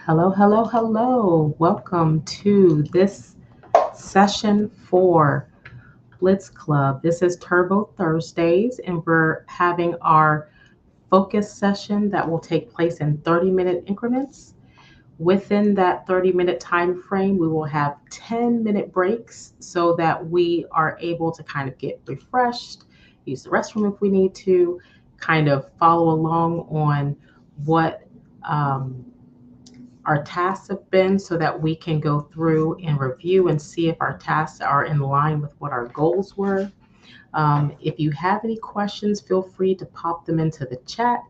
Hello, hello, hello. Welcome to this session for Blitz Club. This is Turbo Thursdays, and we're having our focus session that will take place in 30-minute increments. Within that 30-minute time frame, we will have 10-minute breaks so that we are able to kind of get refreshed, use the restroom if we need to, kind of follow along on what our tasks have been so that we can go through and review and see if our tasks are in line with what our goals were. If you have any questions, feel free to pop them into the chat.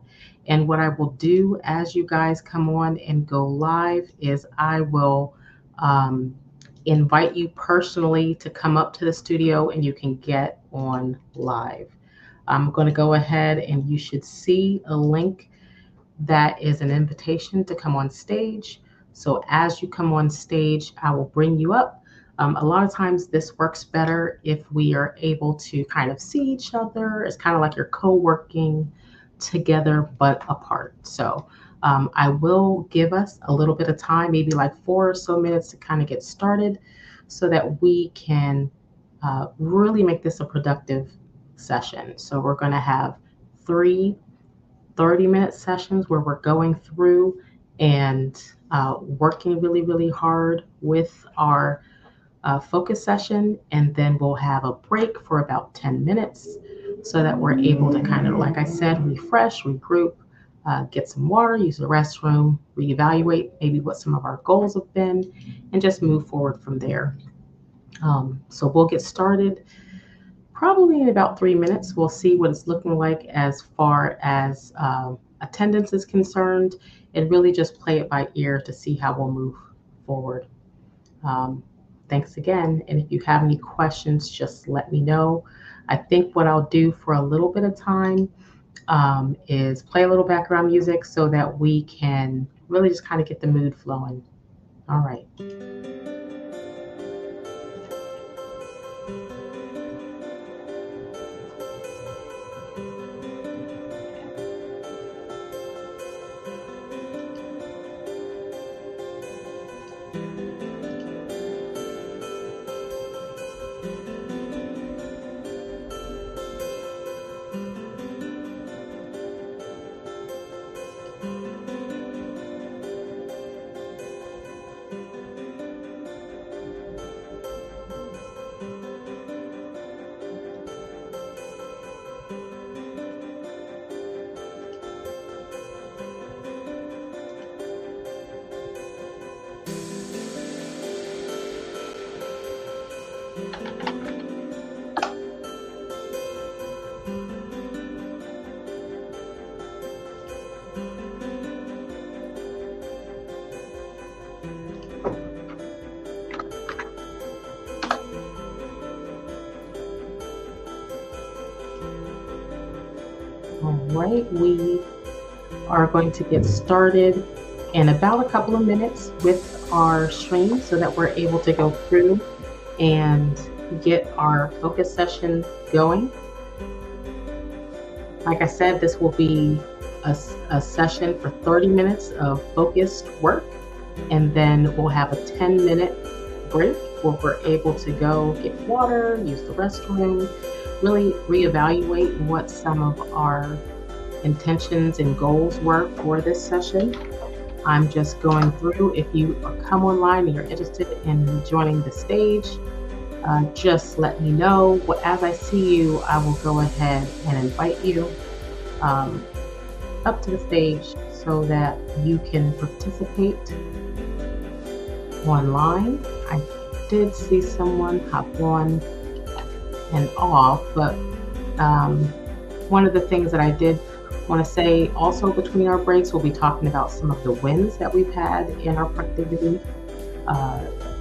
And what I will do as you guys come on and go live is I will invite you personally to come up to the studio and you can get on live. I'm going to go ahead and you should see a link that is an invitation to come on stage. So as you come on stage, I will bring you up. A lot of times this works better if we are able to kind of see each other. It's kind of like you're co-working together but apart. So I will give us a little bit of time, maybe like 4 or so minutes to kind of get started so that we can really make this a productive session. So we're going to have three 30-minute sessions where we're going through and working really, really hard with our focus session. And then we'll have a break for about 10 minutes so that we're able to kind of, like I said, refresh, regroup, get some water, use the restroom, reevaluate maybe what some of our goals have been, and just move forward from there. So we'll get started probably in about 3 minutes. We'll see what it's looking like as far as attendance is concerned, and really just play it by ear to see how we'll move forward. Um, Thanks again. And if you have any questions, just let me know. I think what I'll do for a little bit of time is play a little background music so that we can really just kind of get the mood flowing. All right. All right, we are going to get started in about a couple of minutes with our stream so that we're able to go through and get our focus session going. Like I said, this will be a session for 30 minutes of focused work, and then we'll have a 10-minute break where we're able to go get water, use the restroom, really reevaluate what some of our intentions and goals were for this session. I'm just going through. If you come online and you're interested in joining the stage, just let me know. As I see you, I will go ahead and invite you up to the stage so that you can participate online. I did see someone hop on and off, but one of the things that I did want to say also between our breaks, we'll be talking about some of the wins that we've had in our productivity,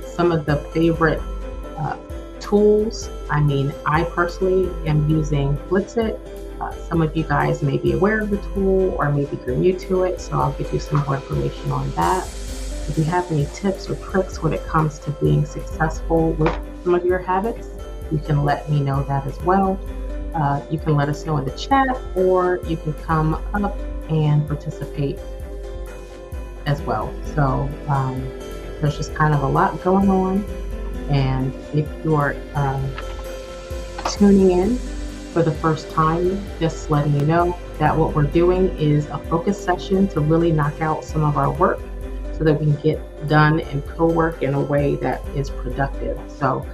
some of the favorite tools. I mean, I personally am using Blitz. Some of you guys may be aware of the tool, or maybe you're new to it, so I'll give you some more information on that. If you have any tips or tricks when it comes to being successful with some of your habits, you can let me know that as well. You can let us know in the chat, or you can come up and participate as well. So there's just kind of a lot going on. And if you are tuning in for the first time, just letting you know that what we're doing is a focus session to really knock out some of our work so that we can get done and co-work in a way that is productive. So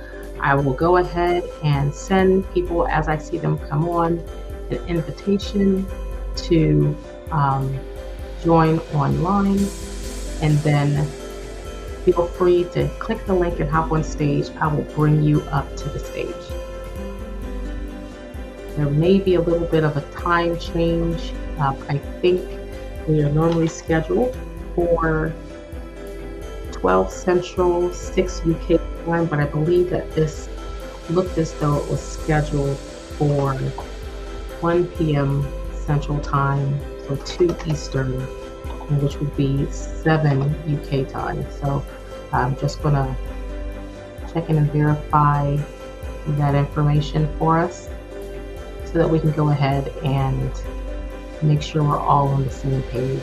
I will go ahead and send people, as I see them come on, an invitation to join online, and then feel free to click the link and hop on stage. I will bring you up to the stage. There may be a little bit of a time change. I think we are normally scheduled for 12 Central, 6 UK time, but I believe that this looked as though it was scheduled for 1 p.m. Central time, so 2 Eastern, which would be 7 UK time. So I'm just gonna check in and verify that information for us so that we can go ahead and make sure we're all on the same page.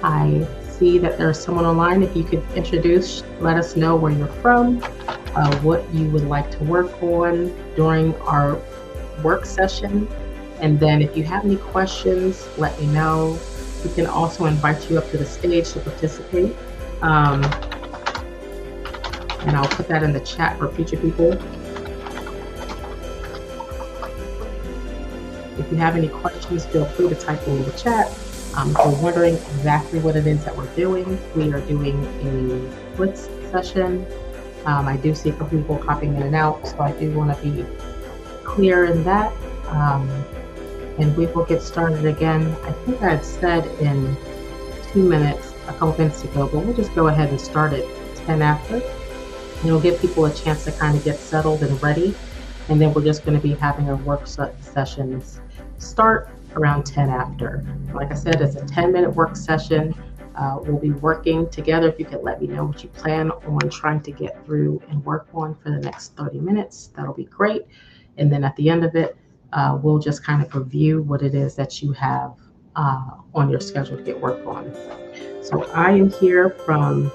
I see that there's someone online. If you could introduce, let us know where you're from, what you would like to work on during our work session. And then if you have any questions, let me know. We can also invite you up to the stage to participate. And I'll put that in the chat for future people. If you have any questions, feel free to type them in the chat. If you're wondering exactly what it is that we're doing, we are doing a Blitz session. I do see a couple people popping in and out, so I do want to be clear in that. And we will get started again. I think I had said in 2 minutes, a couple minutes ago, but we'll just go ahead and start at 10 after. And it'll give people a chance to kind of get settled and ready. And then we're just going to be having our work sessions start around 10 after. Like I said, it's a 10-minute work session. We'll be working together. If you could let me know what you plan on trying to get through and work on for the next 30 minutes, that'll be great. And then at the end of it, we'll just kind of review what it is that you have on your schedule to get work on. So I am here from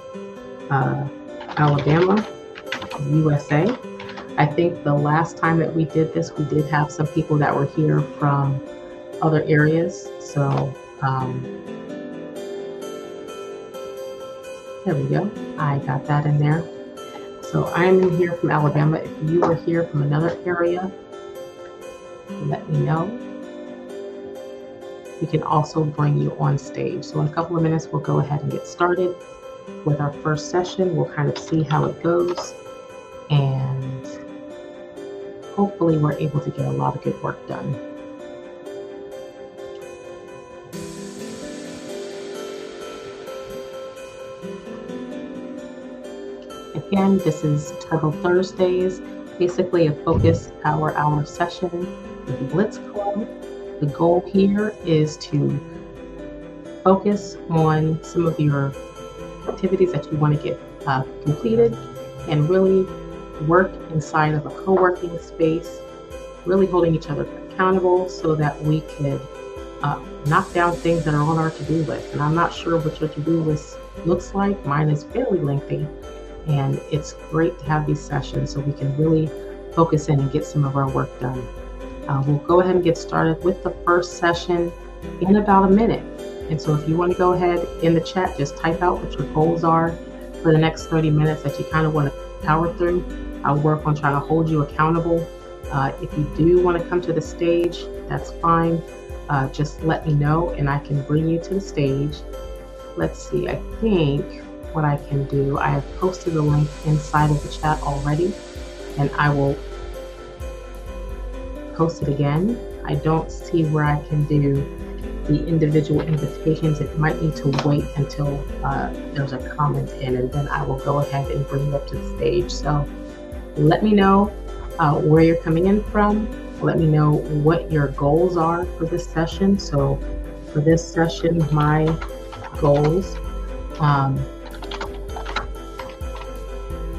Alabama, USA. I think the last time that we did this, we did have some people that were here from other areas. So there we go. I got that in there. So I'm in here from Alabama. If you are here from another area, let me know. We can also bring you on stage. So in a couple of minutes, we'll go ahead and get started with our first session. We'll kind of see how it goes. And hopefully we're able to get a lot of good work done. Again, this is Turtle Thursdays, basically a focus hour session with the Blitz Club. The goal here is to focus on some of your activities that you want to get completed and really work inside of a co-working space, really holding each other accountable so that we could knock down things that are on our to-do list. And I'm not sure what your to-do list looks like. Mine is fairly lengthy, and it's great to have these sessions so we can really focus in and get some of our work done. We'll go ahead and get started with the first session in about a minute. And so if you want to go ahead in the chat, just type out what your goals are for the next 30 minutes that you kind of want to power through. I'll work on trying to hold you accountable. If you do want to come to the stage, that's fine. Just let me know and I can bring you to the stage. Let's see, I think what I can do, I have posted a link inside of the chat already, and I will post it again. I don't see where I can do the individual invitations. It might need to wait until there's a comment in, and then I will go ahead and bring you up to the stage. So let me know where you're coming in from. Let me know what your goals are for this session. So for this session, my goals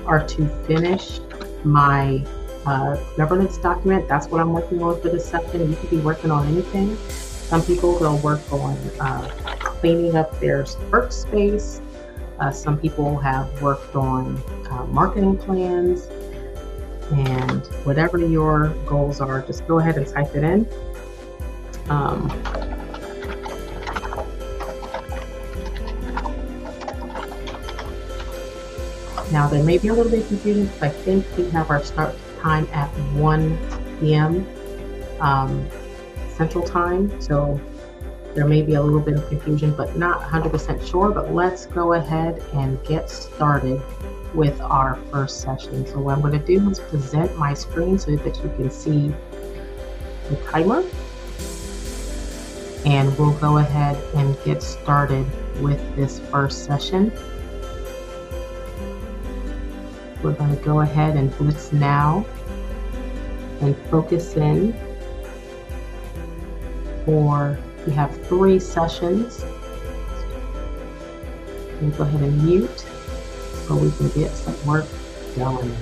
are to finish my governance document. That's what I'm working on for this session. You could be working on anything. Some people will work on cleaning up their workspace. Some people have worked on marketing plans, and whatever your goals are, just go ahead and type it in. Now there may be a little bit of confusion because I think we have our start time at 1 p.m. Central Time, so there may be a little bit of confusion, but not 100% sure. But let's go ahead and get started with our first session. So what I'm going to do is present my screen so that you can see the timer, and we'll go ahead and get started with this first session. We're going to go ahead and Blitz now and focus in for, we have 3 sessions. We'll go ahead and mute so we can get some work done.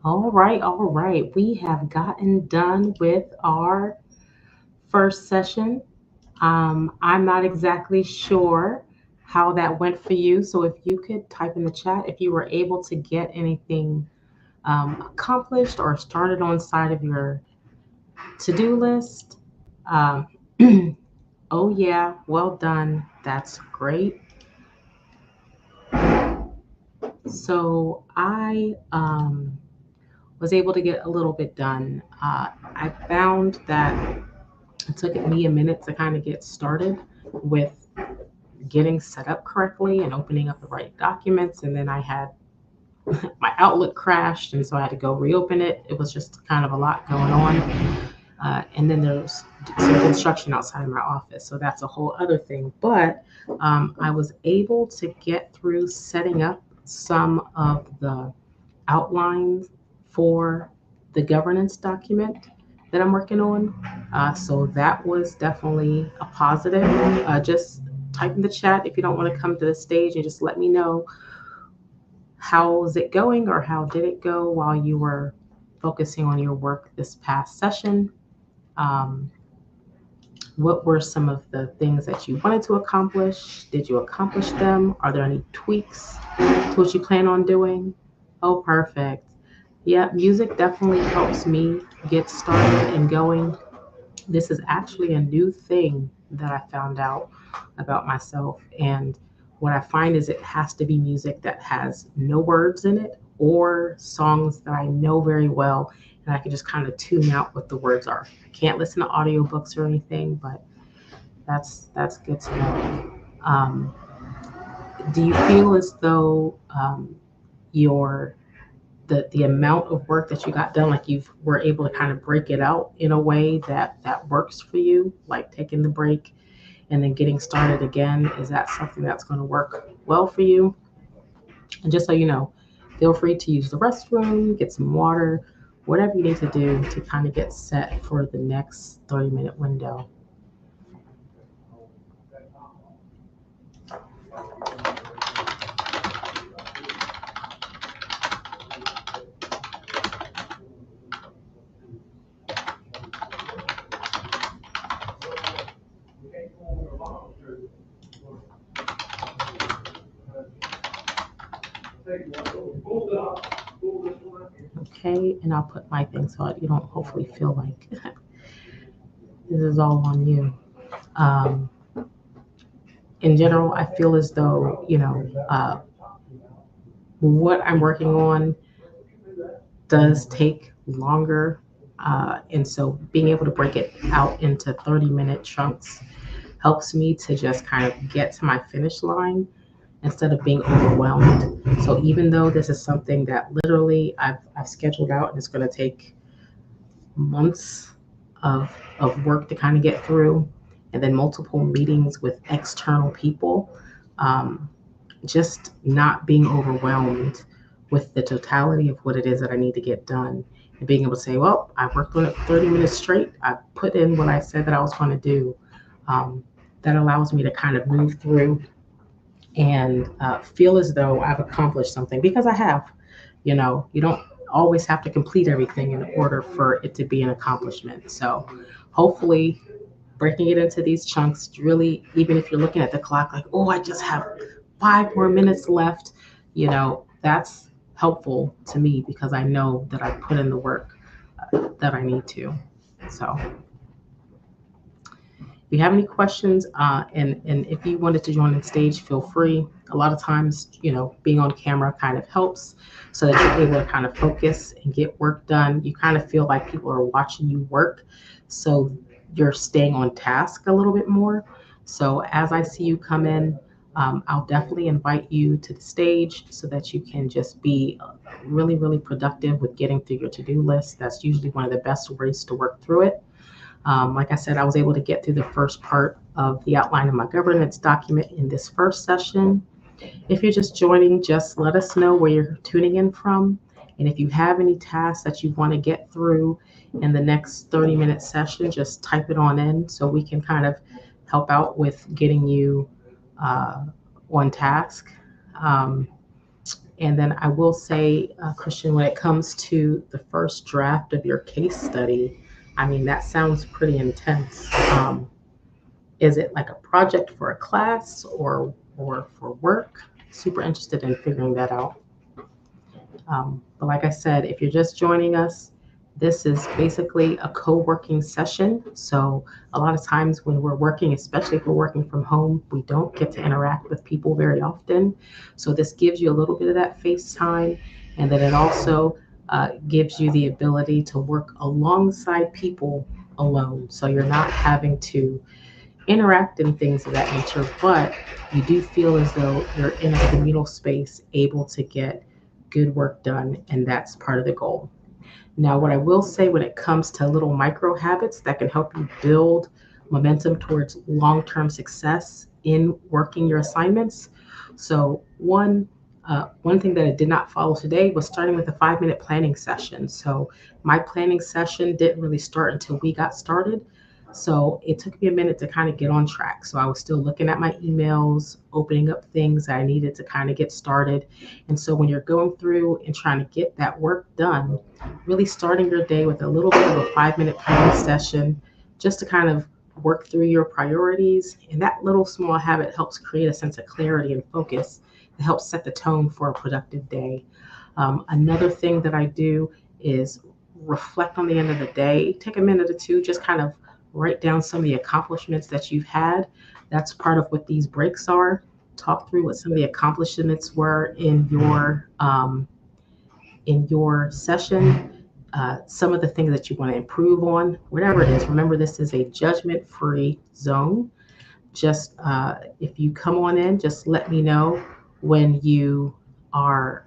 All right. We have gotten done with our first session. I'm not exactly sure how that went for you. So if you could type in the chat if you were able to get anything accomplished or started on side of your to-do list. Um, oh yeah, well done. That's great. So I was able to get a little bit done. I found that it took me a minute to kind of get started with getting set up correctly and opening up the right documents. And then I had my Outlook crashed, and so I had to go reopen it. It was just kind of a lot going on. And then there's some construction outside of my office, so that's a whole other thing. But I was able to get through setting up some of the outlines for the governance document that I'm working on. So that was definitely a positive. Just type in the chat if you don't want to come to the stage and just let me know how's it going or how did it go while you were focusing on your work this past session. Um, what were some of the things that you wanted to accomplish? Did you accomplish them? Are there any tweaks to what you plan on doing? Oh, perfect. Yeah, music definitely helps me get started and going. This is actually a new thing that I found out about myself. And what I find is it has to be music that has no words in it or songs that I know very well and I can just kind of tune out what the words are. I can't listen to audiobooks or anything, but that's good to know. Um, do you feel as though your the amount of work that you got done, like you were able to kind of break it out in a way that works for you, like taking the break and then getting started again? Is that something that's going to work well for you? And just so you know, feel free to use the restroom, get some water, whatever you need to do to kind of get set for the next 30-minute window. Okay, and I'll put my thing so you don't hopefully feel like this is all on you. Um, in general, I feel as though, what I'm working on does take longer. And so being able to break it out into 30-minute chunks helps me to just kind of get to my finish line instead of being overwhelmed. So even though this is something that literally I've scheduled out and it's going to take months of work to kind of get through, and then multiple meetings with external people, um, just not being overwhelmed with the totality of what it is that I need to get done. And being able to say, well, I worked on it for 30 minutes straight. I put in what I said that I was going to do. Um, that allows me to kind of move through and feel as though I've accomplished something because I have. You don't always have to complete everything in order for it to be an accomplishment. So hopefully breaking it into these chunks really, even if you're looking at the clock like, oh, I just have 5 more minutes left, that's helpful to me because I know that I put in the work that I need to. So if you have any questions, and if you wanted to join the stage, feel free. A lot of times, being on camera kind of helps so that you're able to kind of focus and get work done. You kind of feel like people are watching you work, so you're staying on task a little bit more. So as I see you come in, I'll definitely invite you to the stage so that you can just be really, really productive with getting through your to-do list. That's usually one of the best ways to work through it. Like I said, I was able to get through the first part of the outline of my governance document in this first session. If you're just joining, just let us know where you're tuning in from. And if you have any tasks that you want to get through in the next 30-minute session, just type it on in so we can kind of help out with getting you on task. Um, And then I will say, Christian, when it comes to the first draft of your case study, I mean, that sounds pretty intense. Is it like a project for a class or for work? Super interested in figuring that out. But like I said, if you're just joining us, this is basically a co-working session. So a lot of times when we're working, especially if we're working from home, we don't get to interact with people very often. So this gives you a little bit of that face time, and then it also gives you the ability to work alongside people alone. So you're not having to interact and things of that nature, but you do feel as though you're in a communal space able to get good work done, and that's part of the goal. Now, what I will say when it comes to little micro habits that can help you build momentum towards long term success in working your assignments. So, one thing that I did not follow today was starting with a 5 minute planning session. So, my planning session didn't really start until we got started. So, it took me a minute to kind of get on track. So, I was still looking at my emails, opening up things that I needed to kind of get started. And so, when you're going through and trying to get that work done, really starting your day with a little bit of a 5 minute planning session just to kind of work through your priorities. And that little small habit helps create a sense of clarity and focus. It helps set the tone for a productive day. Another thing that I do is reflect on the end of the day, take a minute or two, just kind of write down some of the accomplishments that you've had. That's part of what these breaks are. Talk through what some of the accomplishments were in your session, some of the things that you want to improve on, whatever it is. Remember, this is a judgment free zone. Just if you come on in, just let me know when you are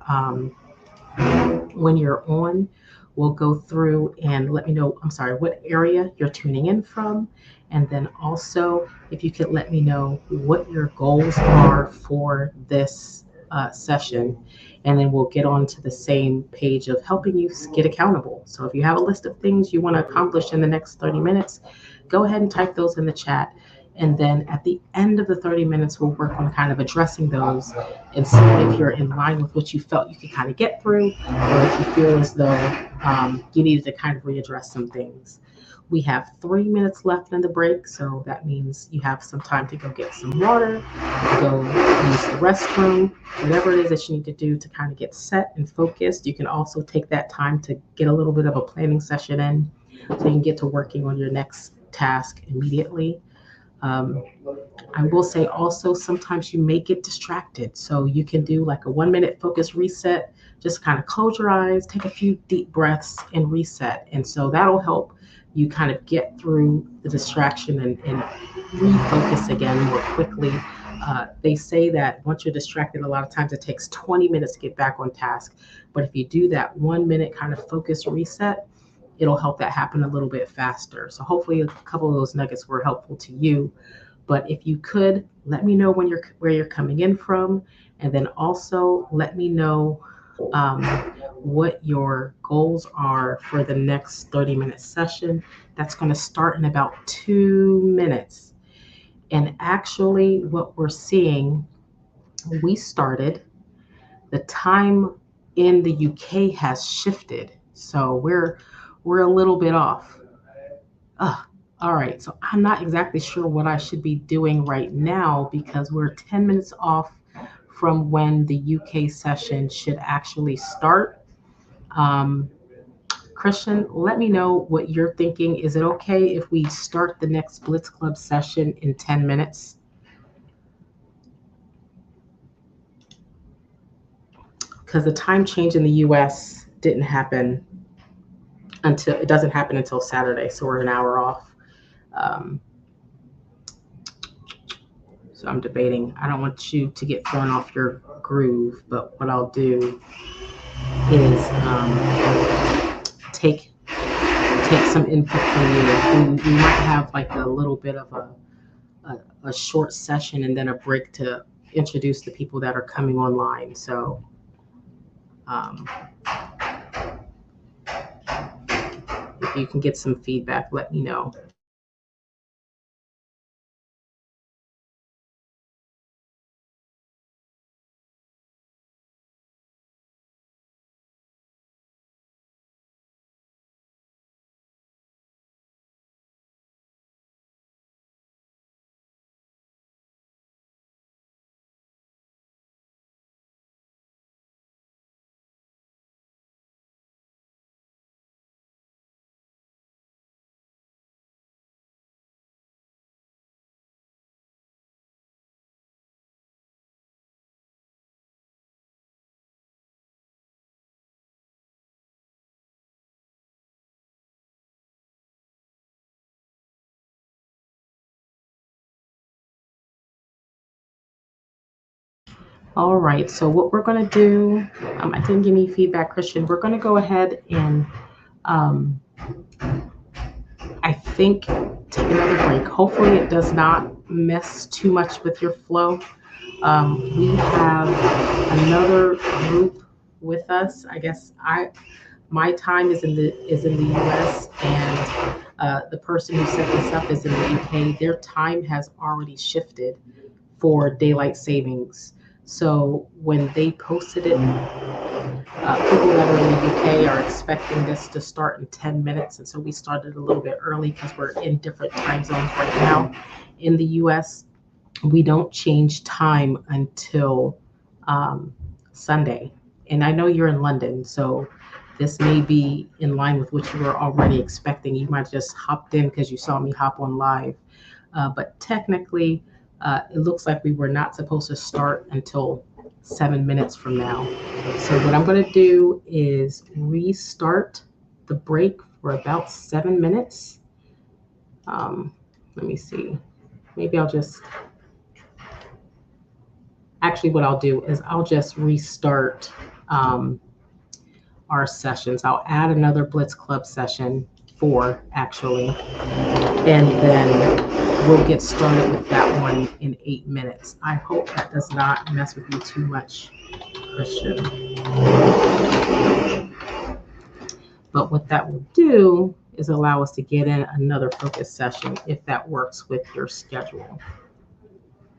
when you're on. We'll go through and let me know, I'm sorry, what area you're tuning in from. And then also, if you could let me know what your goals are for this session. And then we'll get on to the same page of helping you get accountable. So if you have a list of things you want to accomplish in the next 30 minutes, go ahead and type those in the chat. And then at the end of the 30 minutes, we'll work on kind of addressing those and see if you're in line with what you felt you could kind of get through, or if you feel as though you needed to kind of readdress some things. We have 3 minutes left in the break, so that means you have some time to go get some water, go use the restroom, whatever it is that you need to do to kind of get set and focused. You can also take that time to get a little bit of a planning session in so you can get to working on your next task immediately. Um, I will say also sometimes you may get distracted. So you can do like a 1 minute focus reset, just kind of close your eyes, take a few deep breaths and reset. And so that'll help you kind of get through the distraction and refocus again more quickly. They say that once you're distracted, a lot of times it takes 20 minutes to get back on task. But if you do that 1 minute kind of focus reset, it'll help that happen a little bit faster. So hopefully a couple of those nuggets were helpful to you. But if you could let me know when you're where you're coming in from, and then also let me know um, what your goals are for the next 30-minute session. That's going to start in about 2 minutes. And actually, what we're seeing, we started, the time in the UK has shifted, so we're a little bit off. All right, so I'm not exactly sure what I should be doing right now because we're 10 minutes off from when the UK session should actually start. Um, Christian, let me know what you're thinking. Is it okay if we start the next Blitz Club session in 10 minutes? Because the time change in the US didn't happen until, it doesn't happen until Saturday, so we're an hour off. Um, So I'm debating. I don't want you to get thrown off your groove, but what I'll do is take some input from you. We might have like a little bit of a short session and then a break to introduce the people that are coming online. So um, if you can get some feedback, let me know. All right, so what we're going to do, I didn't give any feedback, Christian. We're going to go ahead and um, I think take another break. Hopefully, it does not mess too much with your flow. We have another group with us. I guess my time is in the U.S. and the person who set this up is in the UK. Their time has already shifted for daylight savings. So when they posted it, people that are in the UK are expecting this to start in 10 minutes. And so we started a little bit early because we're in different time zones right now. In the US, we don't change time until um, Sunday. And I know you're in London, so this may be in line with what you were already expecting. You might have just hopped in because you saw me hop on live. But technically, it looks like we were not supposed to start until 7 minutes from now. So what I'm going to do is restart the break for about 7 minutes. Let me see. Maybe I'll just, actually what I'll do is I'll just restart our sessions. I'll add another Blitz Club session, 4 actually, and then we'll get started with that one in 8 minutes. I hope that does not mess with you too much, Christian. But what that will do is allow us to get in another focus session if that works with your schedule.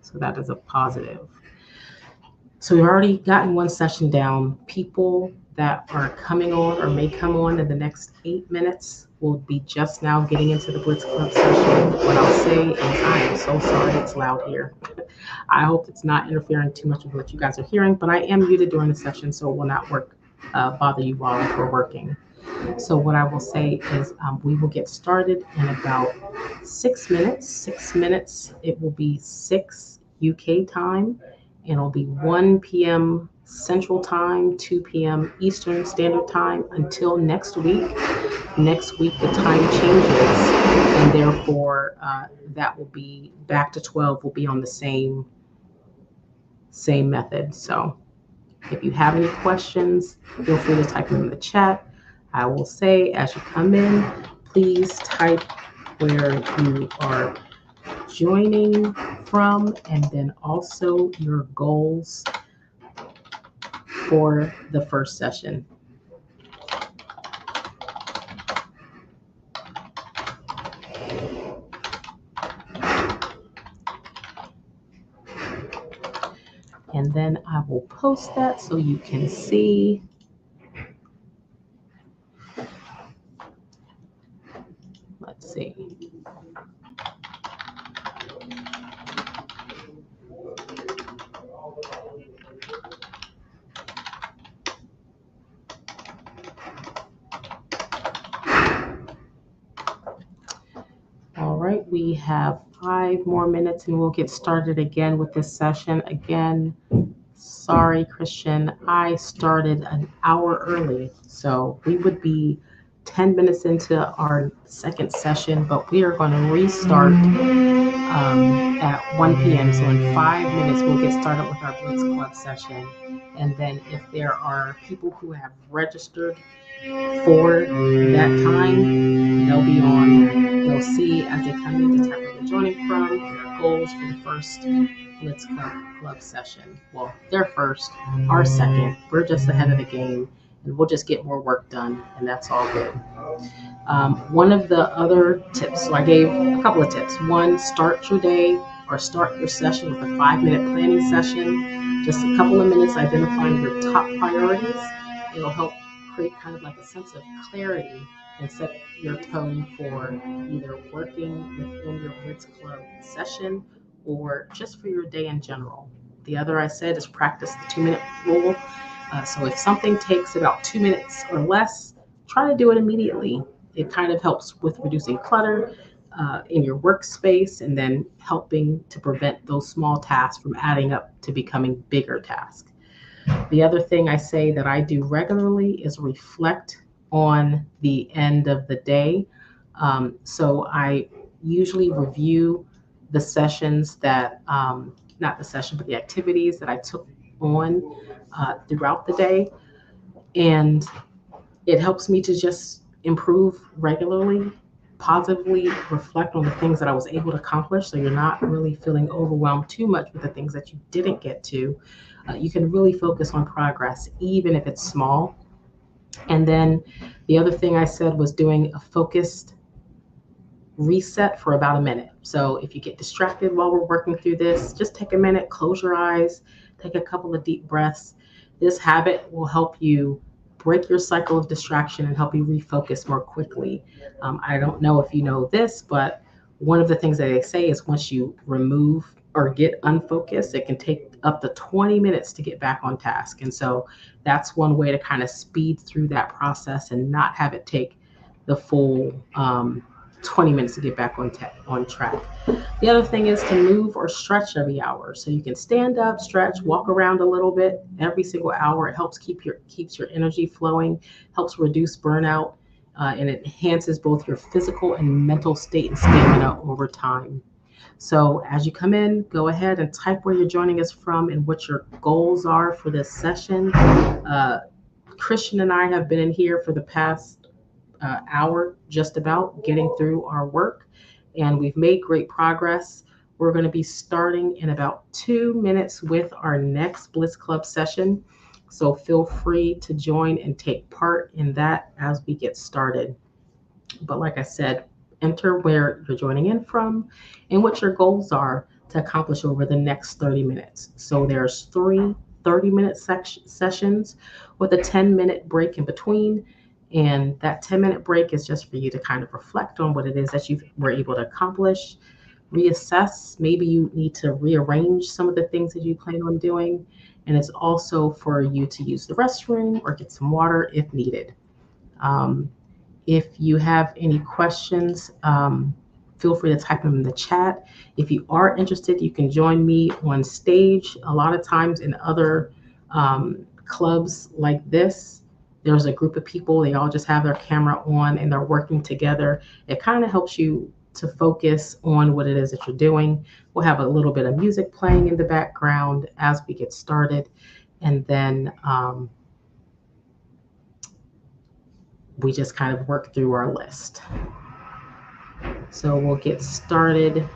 So that is a positive. So we've already gotten one session down. People that are coming on or may come on in the next 8 minutes will be just now getting into the Blitz Club session. What I'll say is I am so sorry it's loud here. I hope it's not interfering too much with what you guys are hearing, but I am muted during the session, so it will not bother you while we're working. So what I will say is we will get started in about 6 minutes. 6 minutes, it will be 6 UK time, and it'll be 1 p.m. Central Time, 2 p.m. Eastern Standard Time until next week. Next week, the time changes, and therefore that will be back to 12, will be on the same method. So if you have any questions, feel free to type them in the chat. I will say as you come in, please type where you are joining from and then also your goals for the first session. And then I will post that so you can see. Let's see. All right, we have 5 more minutes and we'll get started again with this session. Again, sorry, Christian, I started an hour early, so we would be 10 minutes into our second session, but we are going to restart at 1 p.m. So in 5 minutes, we'll get started with our Blitz Club session. And then if there are people who have registered for that time, they'll be on, they'll see as they come in the type of they're joining from, their goals for the first Blitz Club session. Well, their first, our second. We're just ahead of the game, and we'll just get more work done, and that's all good. One of the other tips, so I gave a couple of tips. One, start your day or start your session with a 5-minute planning session. Just a couple of minutes identifying your top priorities. It'll help create kind of like a sense of clarity and set your tone for either working within your Blitz Club session or just for your day in general. The other I said is practice the 2-minute rule. So if something takes about 2 minutes or less, try to do it immediately. It kind of helps with reducing clutter in your workspace and then helping to prevent those small tasks from adding up to becoming bigger tasks. The other thing I say that I do regularly is reflect on the end of the day. So I usually review the sessions that, not the session, but the activities that I took on throughout the day. And it helps me to just improve regularly, positively reflect on the things that I was able to accomplish. So you're not really feeling overwhelmed too much with the things that you didn't get to. You can really focus on progress, even if it's small. And then the other thing I said was doing a focused reset for about a minute. So if you get distracted while we're working through this, just take a minute, close your eyes, take a couple of deep breaths. This habit will help you break your cycle of distraction and help you refocus more quickly. I don't know if you know this, but one of the things that they say is once you remove or get unfocused, it can take up to 20 minutes to get back on task. And so that's one way to kind of speed through that process and not have it take the full 20 minutes to get back on track. The other thing is to move or stretch every hour. So you can stand up, stretch, walk around a little bit every single hour. It helps keeps your energy flowing, helps reduce burnout, and it enhances both your physical and mental state and stamina over time. So as you come in, go ahead and type where you're joining us from and what your goals are for this session. Christian and I have been in here for the past hour, just about getting through our work, and we've made great progress. We're going to be starting in about 2 minutes with our next Blitz Club session. So feel free to join and take part in that as we get started. But like I said, enter where you're joining in from and what your goals are to accomplish over the next 30 minutes. So there's three 30-minute sessions with a 10-minute break in between. And that 10-minute break is just for you to kind of reflect on what it is that you were able to accomplish, reassess. Maybe you need to rearrange some of the things that you plan on doing. And it's also for you to use the restroom or get some water if needed. Um, if you have any questions, feel free to type them in the chat. If you are interested, you can join me on stage. A lot of times in other clubs like this, there's a group of people, they all just have their camera on and they're working together. It kind of helps you to focus on what it is that you're doing. We'll have a little bit of music playing in the background as we get started. And then we just kind of work through our list. So we'll get started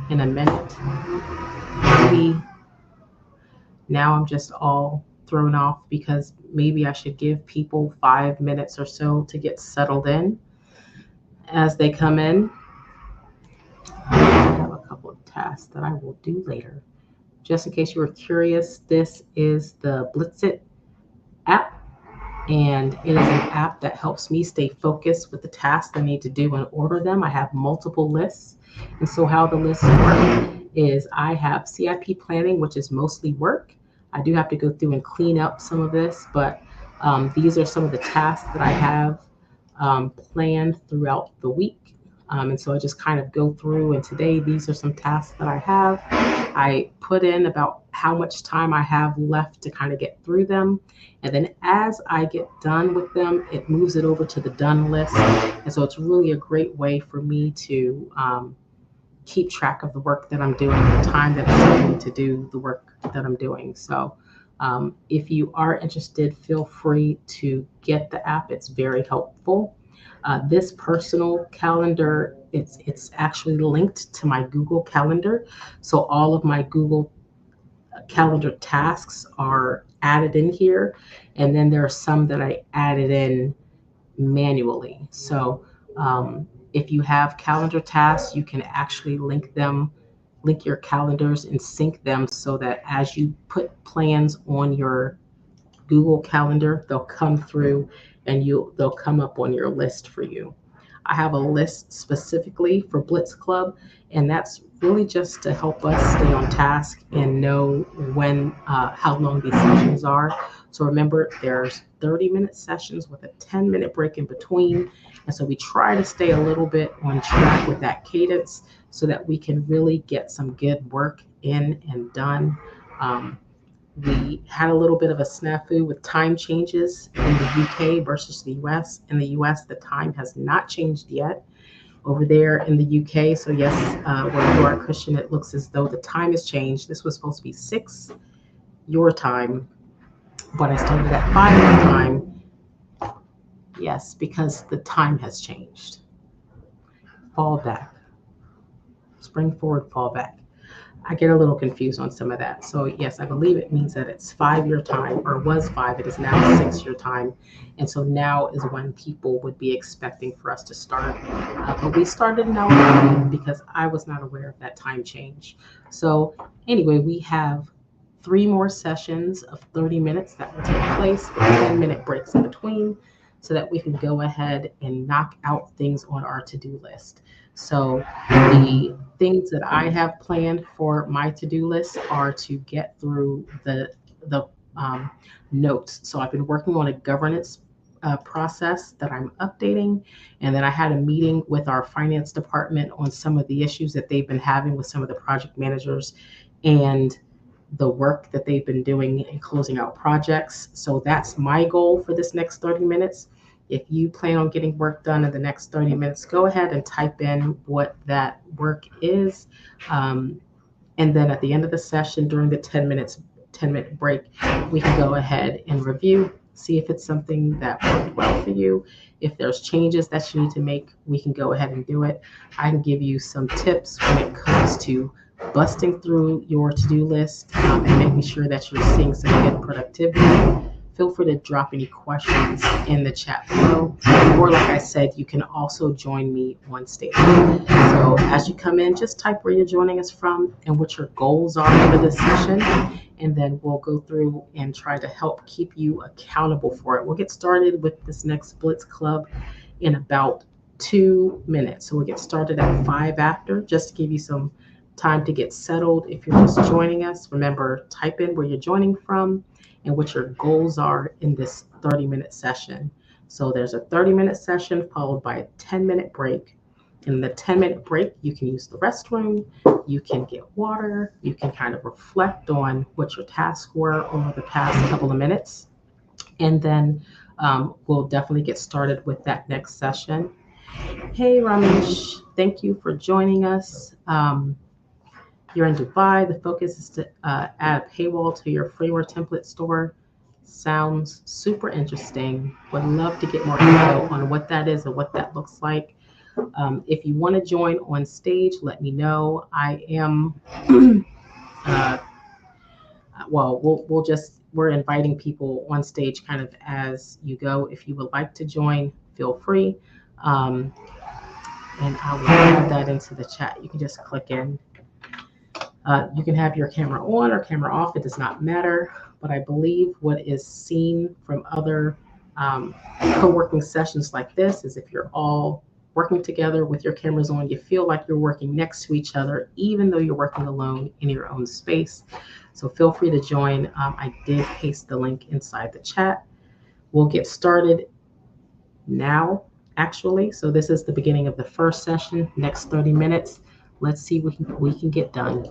in a minute. Now I'm just all thrown off because maybe I should give people 5 minutes or so to get settled in as they come in. I have a couple of tasks that I will do later. Just in case you were curious, this is the Blitz app. And it is an app that helps me stay focused with the tasks I need to do and order them. I have multiple lists. And so how the lists work is I have CIP planning, which is mostly work. I do have to go through and clean up some of this, but these are some of the tasks that I have planned throughout the week. And so I just kind of go through, and today these are some tasks that I have. I put in about how much time I have left to kind of get through them. And then as I get done with them, it moves it over to the done list. And so it's really a great way for me to keep track of the work that I'm doing, the time that it's taking to do the work that I'm doing. So if you are interested, feel free to get the app. It's very helpful. This personal calendar, it's actually linked to my Google Calendar. So all of my Google Calendar tasks are added in here. And then there are some that I added in manually. So if you have calendar tasks, you can actually link your calendars and sync them so that as you put plans on your Google Calendar, they'll come through and they'll come up on your list for you. I have a list specifically for Blitz Club, and that's really just to help us stay on task and know when, how long these sessions are. So remember, there's 30-minute sessions with a 10-minute break in between. And so we try to stay a little bit on track with that cadence so that we can really get some good work in and done. We had a little bit of a snafu with time changes in the UK versus the US. In the US, the time has not changed yet. Over there in the UK, so yes, where you are, Christian, it looks as though the time has changed. This was supposed to be 6 your time, but I started at 5 your time. Yes, because the time has changed. Fall back, spring forward, fall back. I get a little confused on some of that. So yes, I believe it means that it's 5 your time, or was 5. It is now 6 your time, and so now is when people would be expecting for us to start. But we started an hour early because I was not aware of that time change. So anyway, we have 3 more sessions of 30 minutes that will take place with 10-minute breaks in between, so that we can go ahead and knock out things on our to-do list. So the things that I have planned for my to-do list are to get through the notes. So I've been working on a governance process that I'm updating, and then I had a meeting with our finance department on some of the issues that they've been having with some of the project managers and the work that they've been doing in closing out projects. So that's my goal for this next 30 minutes. If you plan on getting work done in the next 30 minutes, go ahead and type in what that work is. And then at the end of the session, during the 10-minute break, we can go ahead and review, see if it's something that worked well for you. If there's changes that you need to make, we can go ahead and do it. I can give you some tips when it comes to busting through your to-do list and making sure that you're seeing some good productivity. Feel free to drop any questions in the chat below. Or like I said, you can also join me on stage. So as you come in, just type where you're joining us from and what your goals are for this session. And then we'll go through and try to help keep you accountable for it. We'll get started with this next Blitz Club in about 2 minutes. So we'll get started at 5 after, just to give you some time to get settled. If you're just joining us, remember, type in where you're joining from and what your goals are in this 30-minute session. So there's a 30-minute session followed by a 10-minute break. In the 10-minute break, you can use the restroom, you can get water, you can kind of reflect on what your tasks were over the past couple of minutes. And then we'll definitely get started with that next session. Hey, Ramesh, thank you for joining us. You're in Dubai. The focus is to add a paywall to your freeware template store. Sounds super interesting. Would love to get more info on what that is and what that looks like. If you want to join on stage, let me know. I am, we're inviting people on stage kind of as you go. If you would like to join, feel free. And I will add that into the chat. You can just click in. You can have your camera on or camera off, it does not matter. But I believe what is seen from other co-working sessions like this is if you're all working together with your cameras on, you feel like you're working next to each other, even though you're working alone in your own space. So feel free to join. I did paste the link inside the chat. We'll get started now, actually. So this is the beginning of the first session, next 30 minutes. Let's see what we can get done.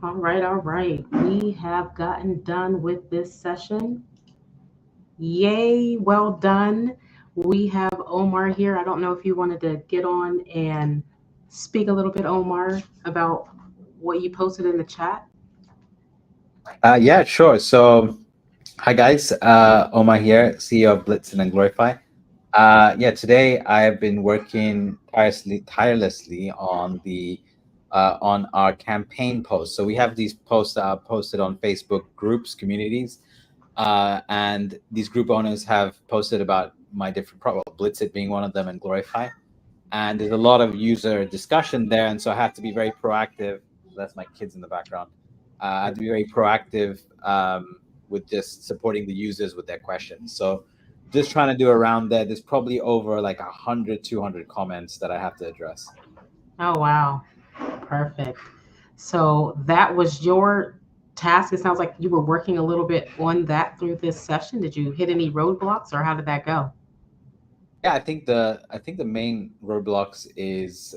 All right, all right. We have gotten done with this session. Yay, well done. We have Omar here. I don't know if you wanted to get on and speak a little bit, Omar, about what you posted in the chat. Yeah, sure. So, hi guys, Omar here, CEO of Blitz and Glorify. Yeah, today I have been working tirelessly on our campaign posts. So we have these posts that are posted on Facebook groups, communities, and these group owners have posted about my different Blitz it being one of them, and Glorify. And there's a lot of user discussion there, and so I have to be very proactive. That's my kids in the background. I have to be very proactive with just supporting the users with their questions. So just trying to do around there. There's probably over like 100, 200 comments that I have to address. Oh, wow. Perfect. So that was your task. It sounds like you were working a little bit on that through this session. Did you hit any roadblocks or how did that go? Yeah, I think the main roadblocks is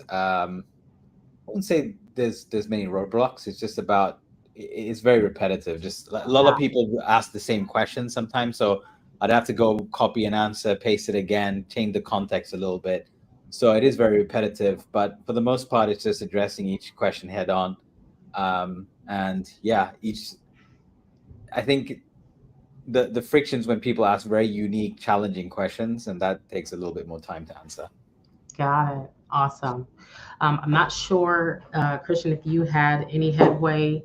I wouldn't say there's many roadblocks. It's just about it's very repetitive. Just a lot of Ah, people ask the same question sometimes, so I'd have to go copy an answer, paste it again, change the context a little bit. So it is very repetitive, but for the most part, it's just addressing each question head on. And yeah, each I think the frictions when people ask very unique, challenging questions, and that takes a little bit more time to answer. got it. Awesome. I'm not sure, Christian, if you had any headway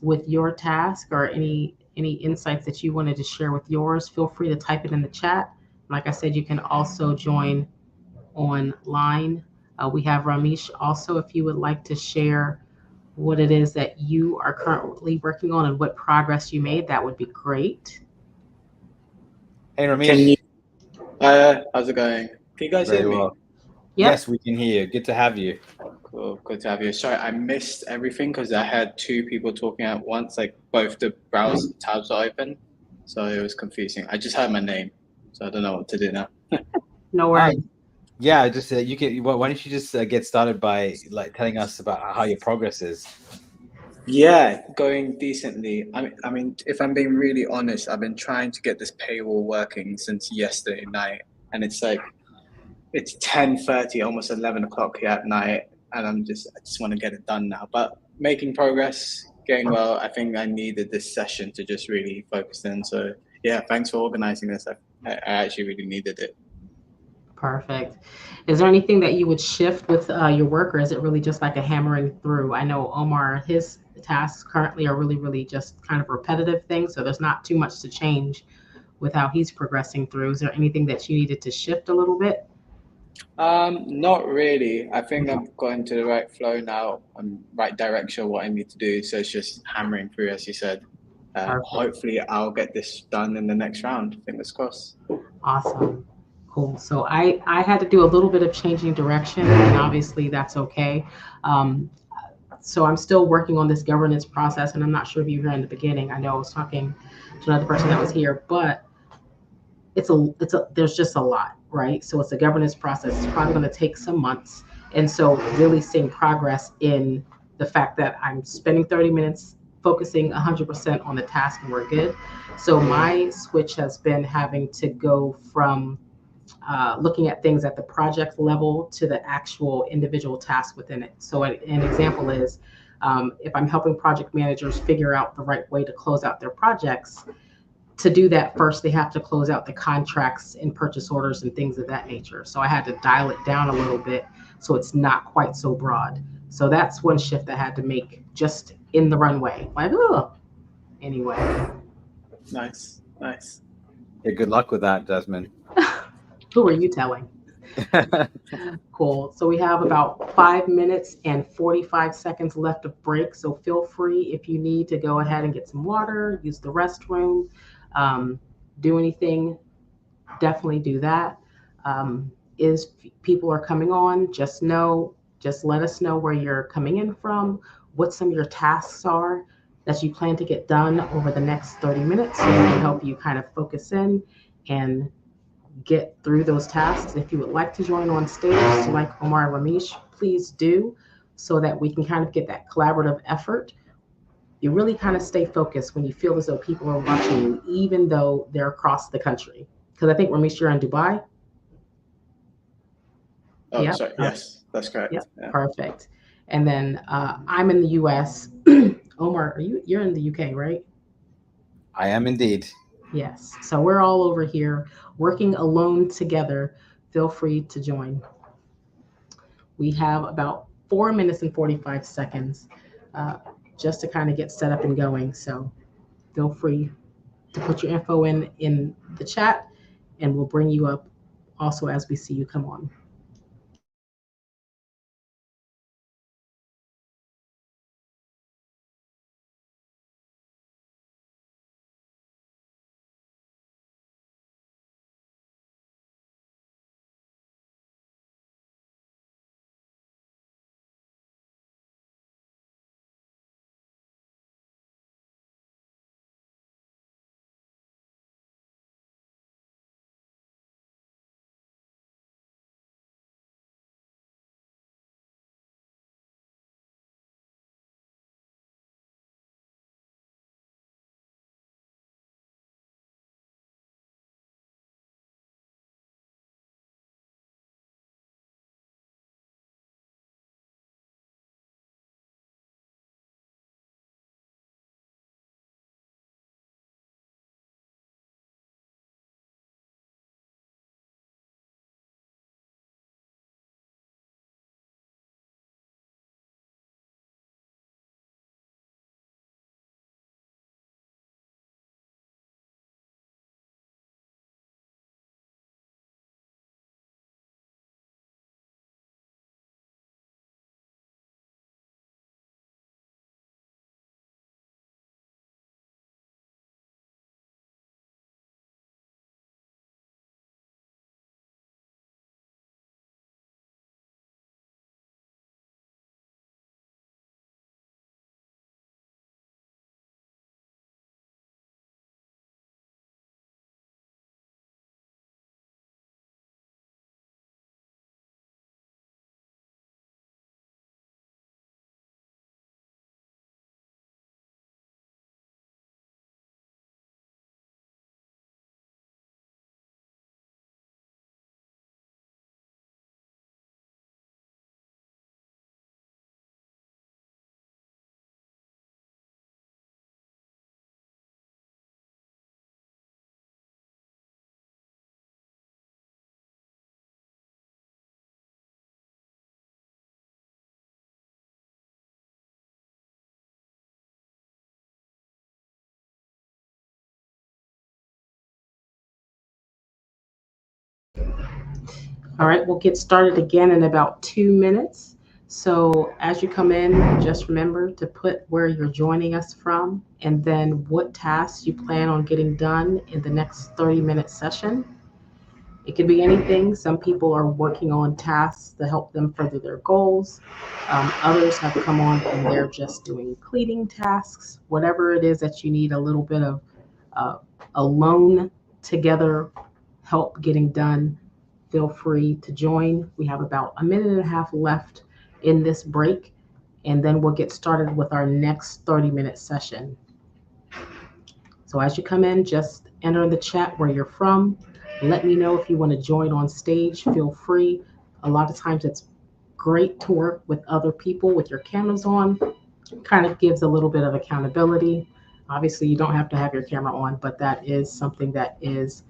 with your task or any insights that you wanted to share with yours. Feel free to type it in the chat. Like I said, you can also join online. We have Ramesh also, if you would like to share what it is that you are currently working on and what progress you made, that would be great. Hey, Can you? Ramesh. How's it going? Can you guys hear Very me? well. Yep, Yes, we can hear you. Good to have you. Cool, good to have you. Sorry, I missed everything because I had two people talking at once. Like both the browser tabs are open, so it was confusing. I just heard my name, so I don't know what to do now. no Uh, worries. yeah, just you can. Why don't you just get started by like telling us about how your progress is? Yeah, going decently. I mean, if I'm being really honest, I've been trying to get this paywall working since yesterday night, and it's 10:30, almost 11 o'clock here at night, and I just want to get it done now. But making progress, getting well. I think I needed this session to just really focus in. So yeah, thanks for organizing this. I actually really needed it. Perfect. Is there anything that you would shift with your work, or is it really just like a hammering through? I know Omar, his tasks currently are really just kind of repetitive things, so there's not too much to change with how he's progressing through. Is there anything that you needed to shift a little bit? Not really. I think Okay, I've got into the right flow now. I'm right direction of what I need to do. So it's just hammering through, as you said. perfect. Hopefully, I'll get this done in the next round. Fingers crossed. Awesome. Cool. So I had to do a little bit of changing direction, and obviously that's okay. Um, so I'm still working on this governance process, and I'm not sure if you were here in the beginning. I know I was talking to another person that was here, but it's a there's just a lot, right? So it's a governance process. It's probably going to take some months, and so really seeing progress in the fact that I'm spending 30 minutes focusing 100% on the task, and we're good. So my switch has been having to go from looking at things at the project level to the actual individual task within it. So an example is if I'm helping project managers figure out the right way to close out their projects, to do that first, they have to close out the contracts and purchase orders and things of that nature. So I had to dial it down a little bit so it's not quite so broad. So that's one shift I had to make just in the runway. Like, oh, anyway, Nice, nice. Yeah, good luck with that, Jasmine. who are you telling? Cool. So we have about 5 minutes and 45 seconds left of break. So feel free if you need to go ahead and get some water, use the restroom, um, do anything, definitely do that. Is people are coming on, just let us know where you're coming in from, what some of your tasks are that you plan to get done over the next 30 minutes so we can help you kind of focus in and get through those tasks. If you would like to join on stage, like Omar and Ramesh, please do so that we can kind of get that collaborative effort. You really kind of stay focused when you feel as though people are watching you, even though they're across the country. Because I think Ramesh, you're in Dubai. Oh, Yep. sorry. Yes, that's correct. Yep. Yeah. Perfect. And then I'm in the U.S. Omar, you're in the U.K., right? I am indeed. Yes. So we're all over here working alone together. Feel free to join. We have about 4 minutes and 45 seconds uh, just to kind of get set up and going. So feel free to put your info in the chat, and we'll bring you up also as we see you come on. All right, we'll get started again in about 2 minutes. So as you come in, just remember to put where you're joining us from and then what tasks you plan on getting done in the next 30-minute session. It could be anything. Some people are working on tasks to help them further their goals. Others have come on and they're just doing cleaning tasks. Whatever it is that you need a little bit of uh, alone together help getting done, feel free to join. We have about a minute and a half left in this break, and then we'll get started with our next 30-minute session. So as you come in, just enter in the chat where you're from. Let me know if you want to join on stage. Feel free. A lot of times it's great to work with other people with your cameras on. Kind of gives a little bit of accountability. Obviously, you don't have to have your camera on, but that is something that is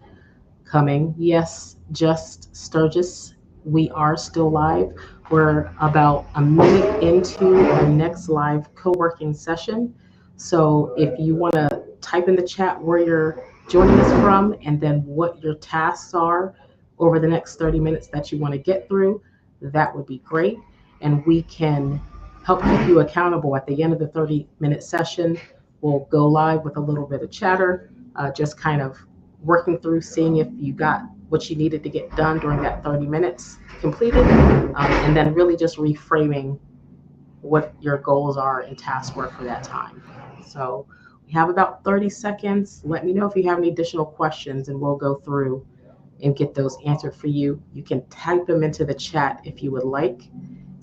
coming. Yes, just Sturgis, we are still live. We're about a minute into our next live co working session. So if you want to type in the chat where you're joining us from and then what your tasks are over the next 30 minutes that you want to get through, that would be great. And we can help keep you accountable at the end of the 30-minute session. We'll go live with a little bit of chatter, just kind of working through seeing if you got what you needed to get done during that 30 minutes completed, and then really just reframing what your goals are and tasks were for that time. So we have about 30 seconds. Let me know if you have any additional questions and we'll go through and get those answered for you. You can type them into the chat if you would like.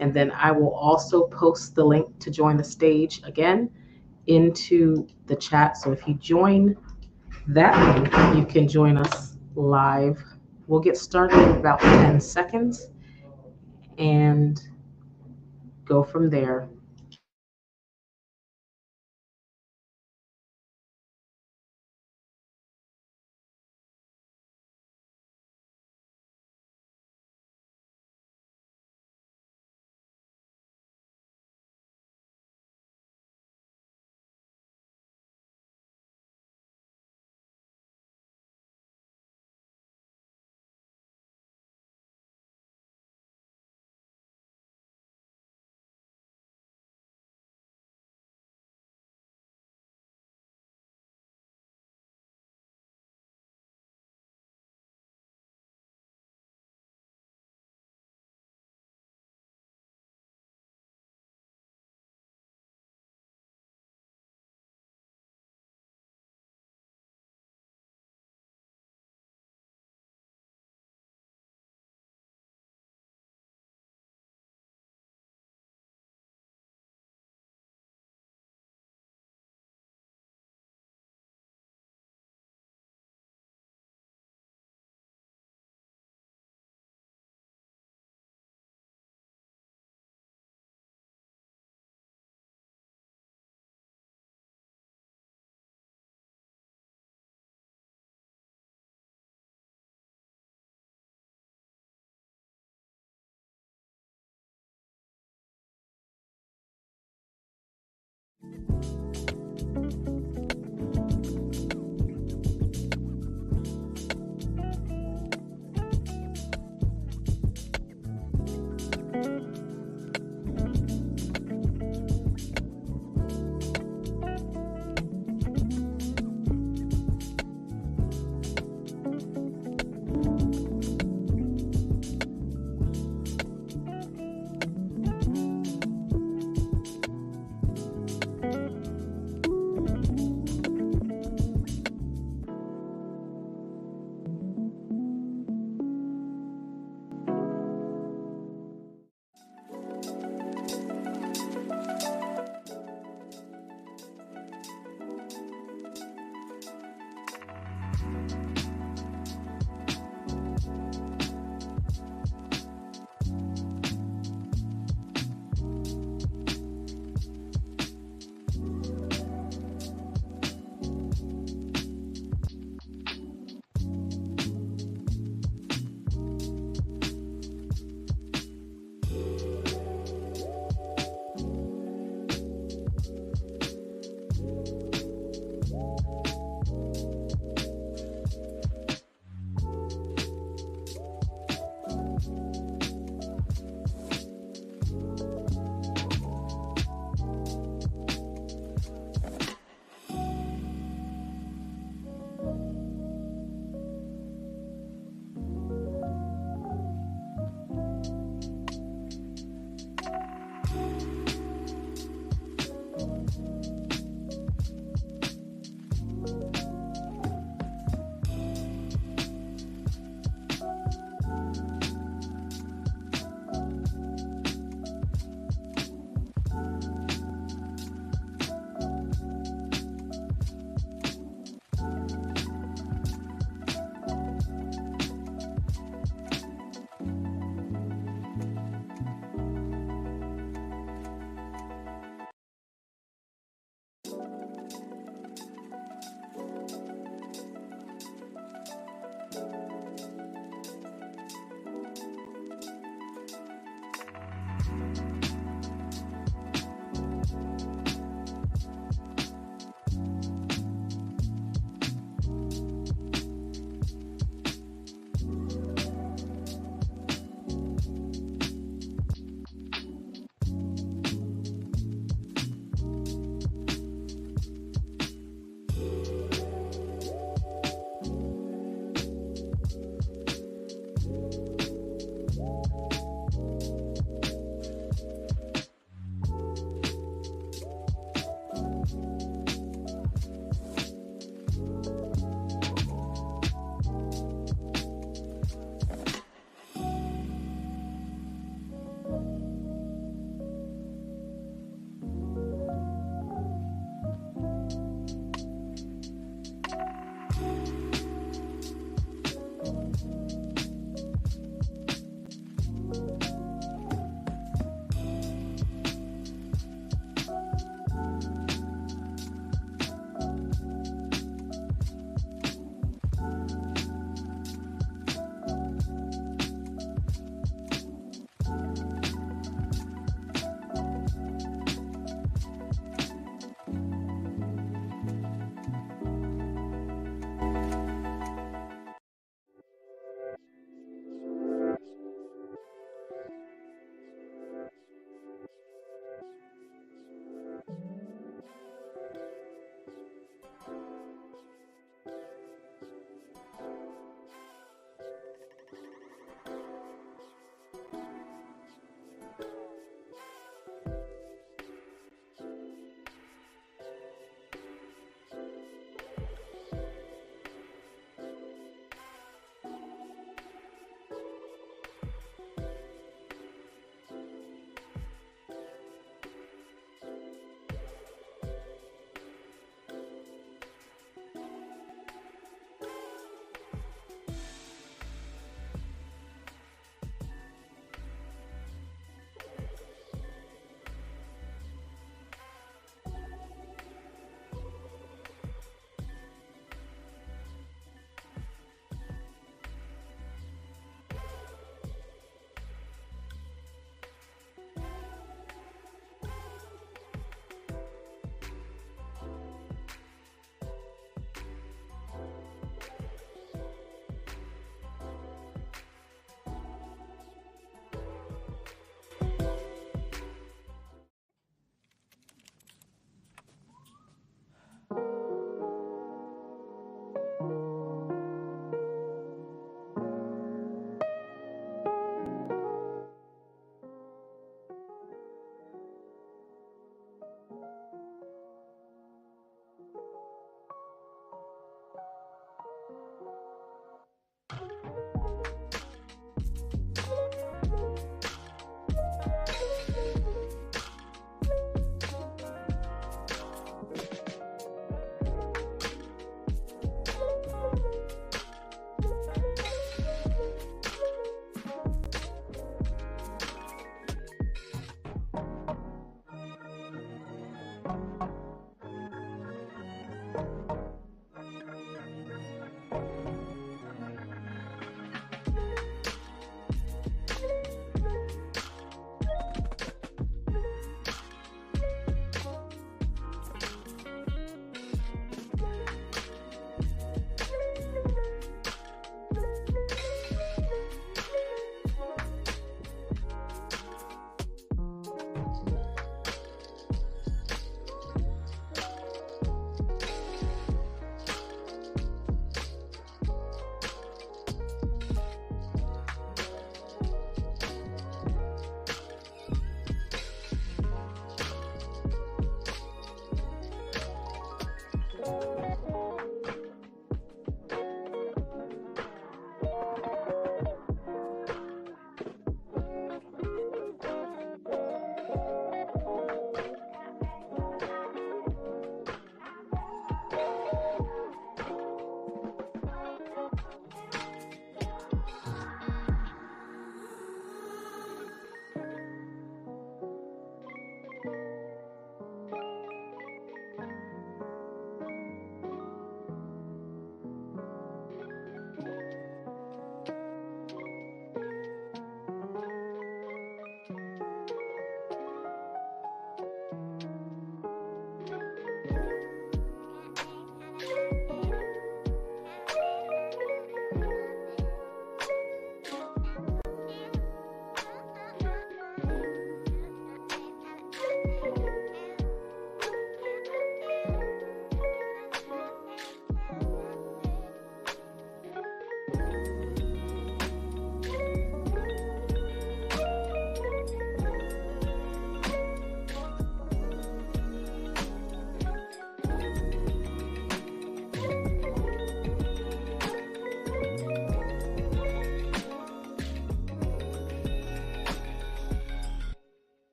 And then I will also post the link to join the stage again into the chat. So if you join that link, you can join us live. We'll get started in about 10 seconds and go from there.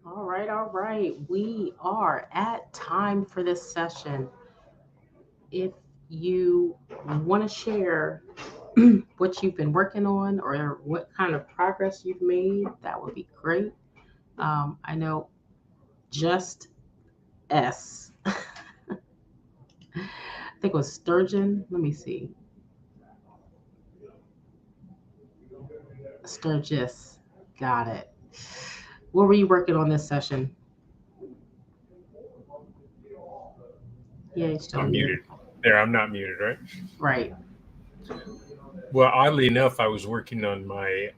All right, all right. We are at time for this session. If you want to share what you've been working on or what kind of progress you've made, that would be great. I know just S, I think it was Sturgeon. Let me see. Sturgis. Got it. What were you working on this session? Yeah, you're still I'm muted. muted. There, I'm not muted, right? Right. Well, oddly enough, I was working on my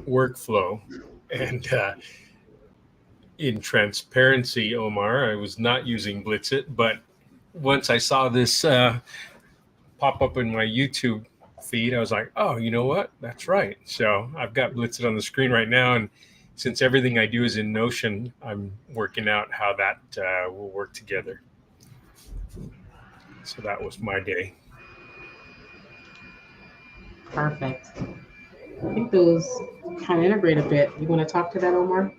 workflow, and in transparency, Omar, I was not using Blitzit, but once I saw this pop up in my YouTube feed, I was like, oh, you know what? That's right. So I've got Blitzit on the screen right now, and since everything I do is in Notion, I'm working out how that will work together. So that was my day. Perfect. I think those kind of integrate a bit. You want to talk to that, Omar?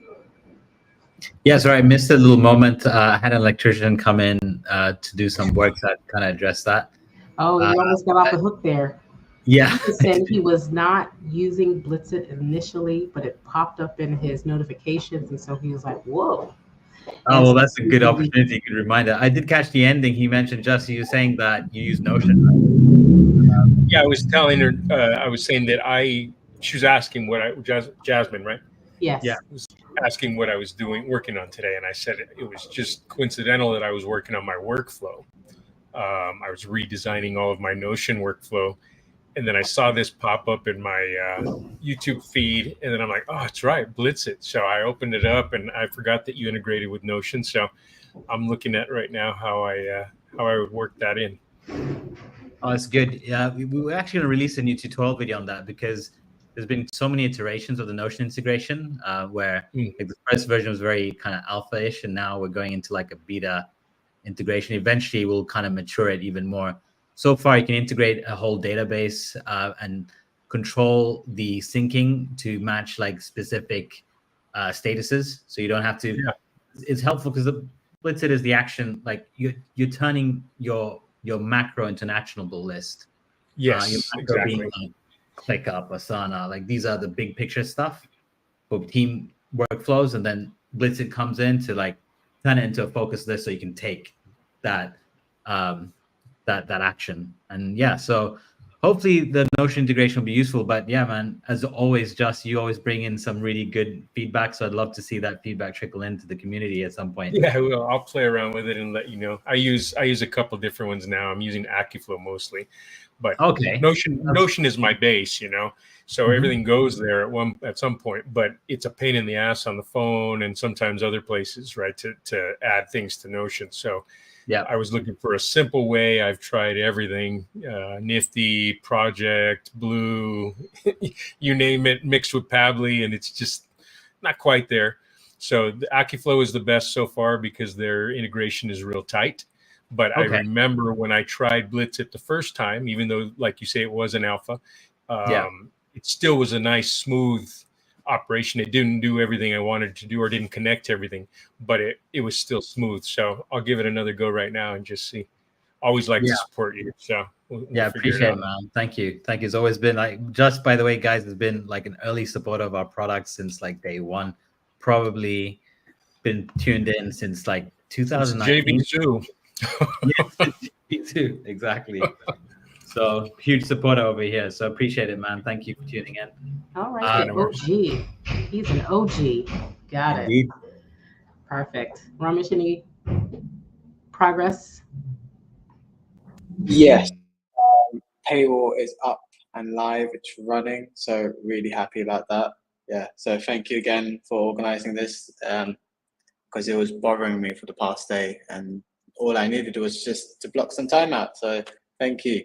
Yeah, sorry, I missed a little moment. I had an electrician come in to do some work that kind of addressed that. Oh, Uh, you almost got off the hook there. yeah, He was saying he was not using Blitzit initially, but it popped up in his notifications, and so he was like, "Whoa!" oh, And well, so that's a he's good really opportunity. You could remind it. I did catch the ending. He mentioned just you saying that you use Notion. Yeah, I was telling her, I was saying that she was asking Jasmine, right? Yeah. yes, Was asking what I was working on today, and I said it was just coincidental that I was working on my workflow. I was redesigning all of my Notion workflow, and then I saw this pop up in my YouTube feed, and then I'm like, oh, it's right, Blitzit. So I opened it up, and I forgot that you integrated with Notion. So I'm looking at right now how I would work that in. Oh, it's good. Yeah, we were actually going to release a new tutorial video on that because there's been so many iterations of the Notion integration where Mm. like the first version was very kind of alpha-ish, and now we're going into like a beta integration. Eventually, we'll kind of mature it even more. So far, you can integrate a whole database and control the syncing to match like specific statuses. So you don't have to. Yeah. It's helpful because the Blitzit is the action. Like you're turning your macro into an actionable list. Your Yes, macro being exactly. like ClickUp, Asana, like these are the big picture stuff for team workflows, and then Blitzit comes in to like turn it into a focus list so you can take that um, that action. And yeah, so hopefully the Notion integration will be useful. But yeah, man, as always, Just you always bring in some really good feedback. So I'd love to see that feedback trickle into the community at some point. Yeah, well, I'll play around with it and let you know. I use a couple different ones now. I'm using AccuFlow mostly, but Okay. Notion is my base, so Mhm. everything goes there at some point. But it's a pain in the ass on the phone and sometimes other places, right? To add things to Notion. So Yeah. I was looking for a simple way. I've tried everything: Nifty, Project, Blue, you name it, mixed with Pabbly, and it's just not quite there. So the AccuFlow is the best so far because their integration is real tight. But I Okay. remember when I tried Blitz it the first time, even though, like you say, it was an alpha, Yeah. it still was a nice, smooth operation. It didn't do everything I wanted to do or didn't connect to everything, but it was still smooth. So I'll give it another go right now and just see. Always like Yeah. to support you. So we'll Yeah, figure it appreciate it, out. man. Thank you. Thank you. It's always been like, just by the way, guys, has been like an early supporter of our products since like day one. Probably been tuned in since like It's JV 2019. Zoo. Yes, me too. Exactly. So huge supporter over here. So appreciate it, man. Thank you for tuning in. all right, the No worries. OG. He's an OG. Got it. Indeed. Perfect. Ramesh, any progress? Yes, payroll is up and live. It's running, so really happy about that. Yeah, so thank you again for organizing this because it was bothering me for the past day, and all I needed was just to block some time out. So thank you.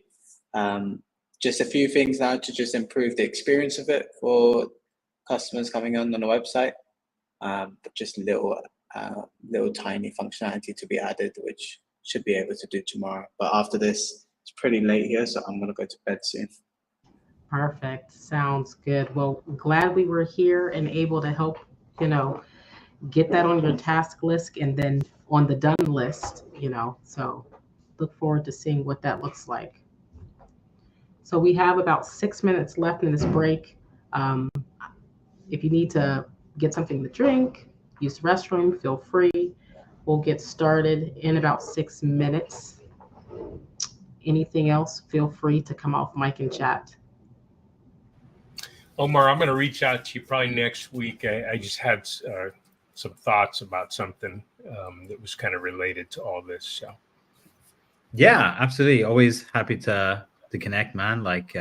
Just a few things now to just improve the experience of it for customers coming on the website, but just little tiny functionality to be added, which should be able to do tomorrow. But after this, it's pretty late here, so I'm gonna go to bed soon. Perfect. Sounds good. Well, glad we were here and able to help, get that on your task list and then on the done list, so look forward to seeing what that looks like. So we have about 6 minutes left in this break. Um, if you need to get something to drink, use the restroom, feel free. We'll get started in about 6 minutes. Anything else, feel free to come off mic and chat. Omar, I'm going to reach out to you probably next week. I just had some thoughts about something that was kind of related to all this. So, yeah, absolutely. Always happy to connect, man. Like,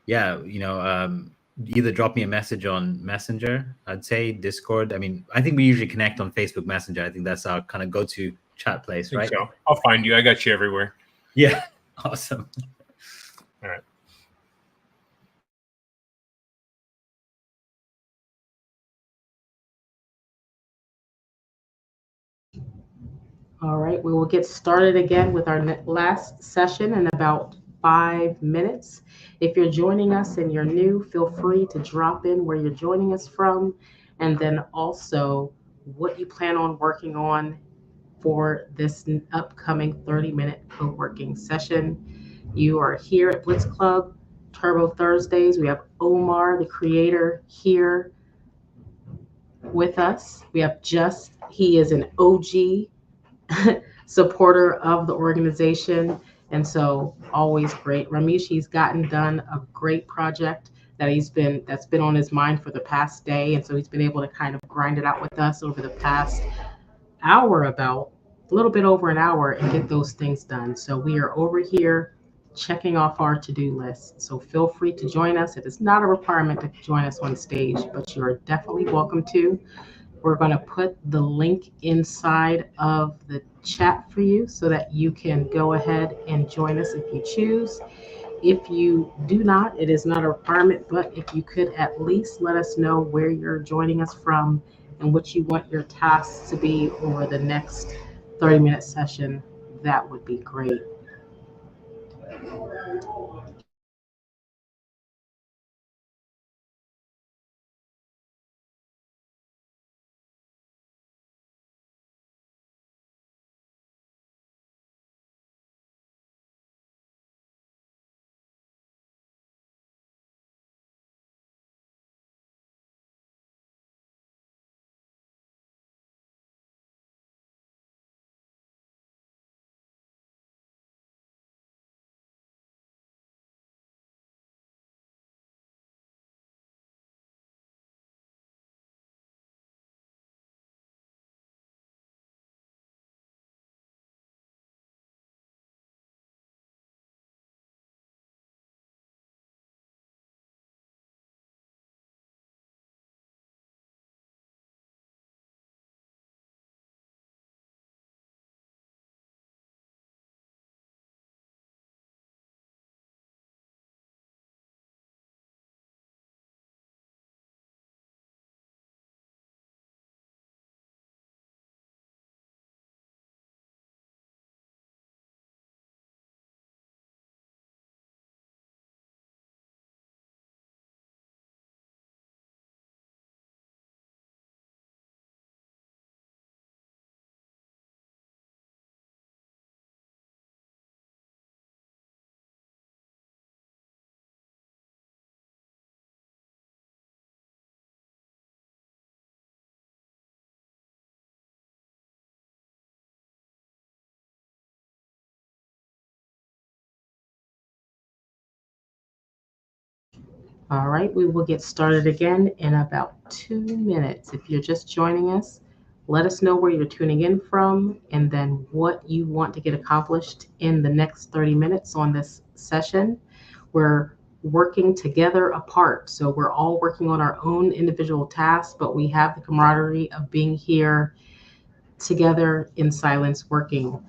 either drop me a message on Messenger. I'd say Discord. I mean, I think we usually connect on Facebook Messenger. I think that's our kind of go-to chat place, right? So I'll find you. I got you everywhere. Yeah, awesome. All right. All right, we will get started again with our last session in about 5 minutes. If you're joining us and you're new, feel free to drop in where you're joining us from, and then also what you plan on working on for this upcoming 30-minute co-working session. You are here at Blitz Club, Turbo Thursdays. We have Omar, the creator, here with us. We have he is an OG supporter of the organization, and so always great. Ramesh, he's done a great project that's been on his mind for the past day, and so he's been able to kind of grind it out with us over the past hour, about a little bit over an hour, and get those things done. So we are over here checking off our to-do list. So feel free to join us. It is not a requirement to join us on stage, but you are definitely welcome to. We're going to put the link inside of the chat for you so that you can go ahead and join us if you choose. If you do not, it is not a requirement, but if you could at least let us know where you're joining us from and what you want your tasks to be over the next 30-minute session, that would be great. All right, we will get started again in about 2 minutes. If you're just joining us, let us know where you're tuning in from and then what you want to get accomplished in the next 30 minutes on this session. We're working together apart, so we're all working on our own individual tasks, but we have the camaraderie of being here together in silence working.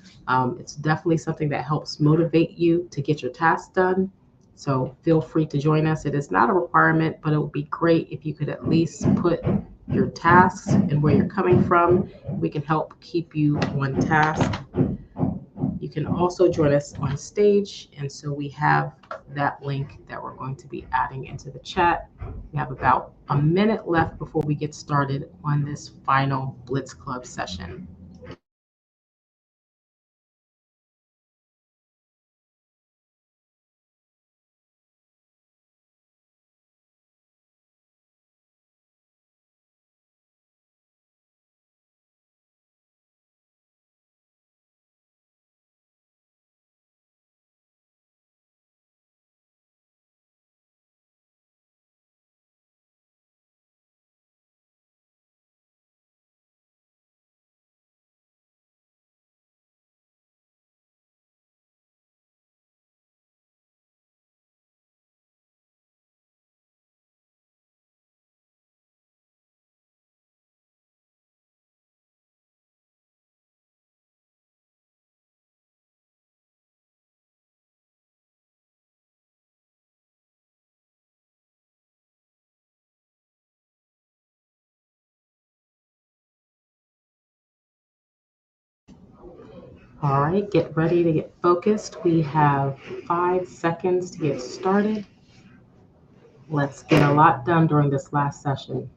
It's definitely something that helps motivate you to get your tasks done. So feel free to join us. It is not a requirement, but it would be great if you could at least put your tasks and where you're coming from. We can help keep you on task. You can also join us on stage. And so we have that link that we're going to be adding into the chat. We have about a minute left before we get started on this final Blitz Club session. All right, get ready to get focused. We have 5 seconds to get started. Let's get a lot done during this last session.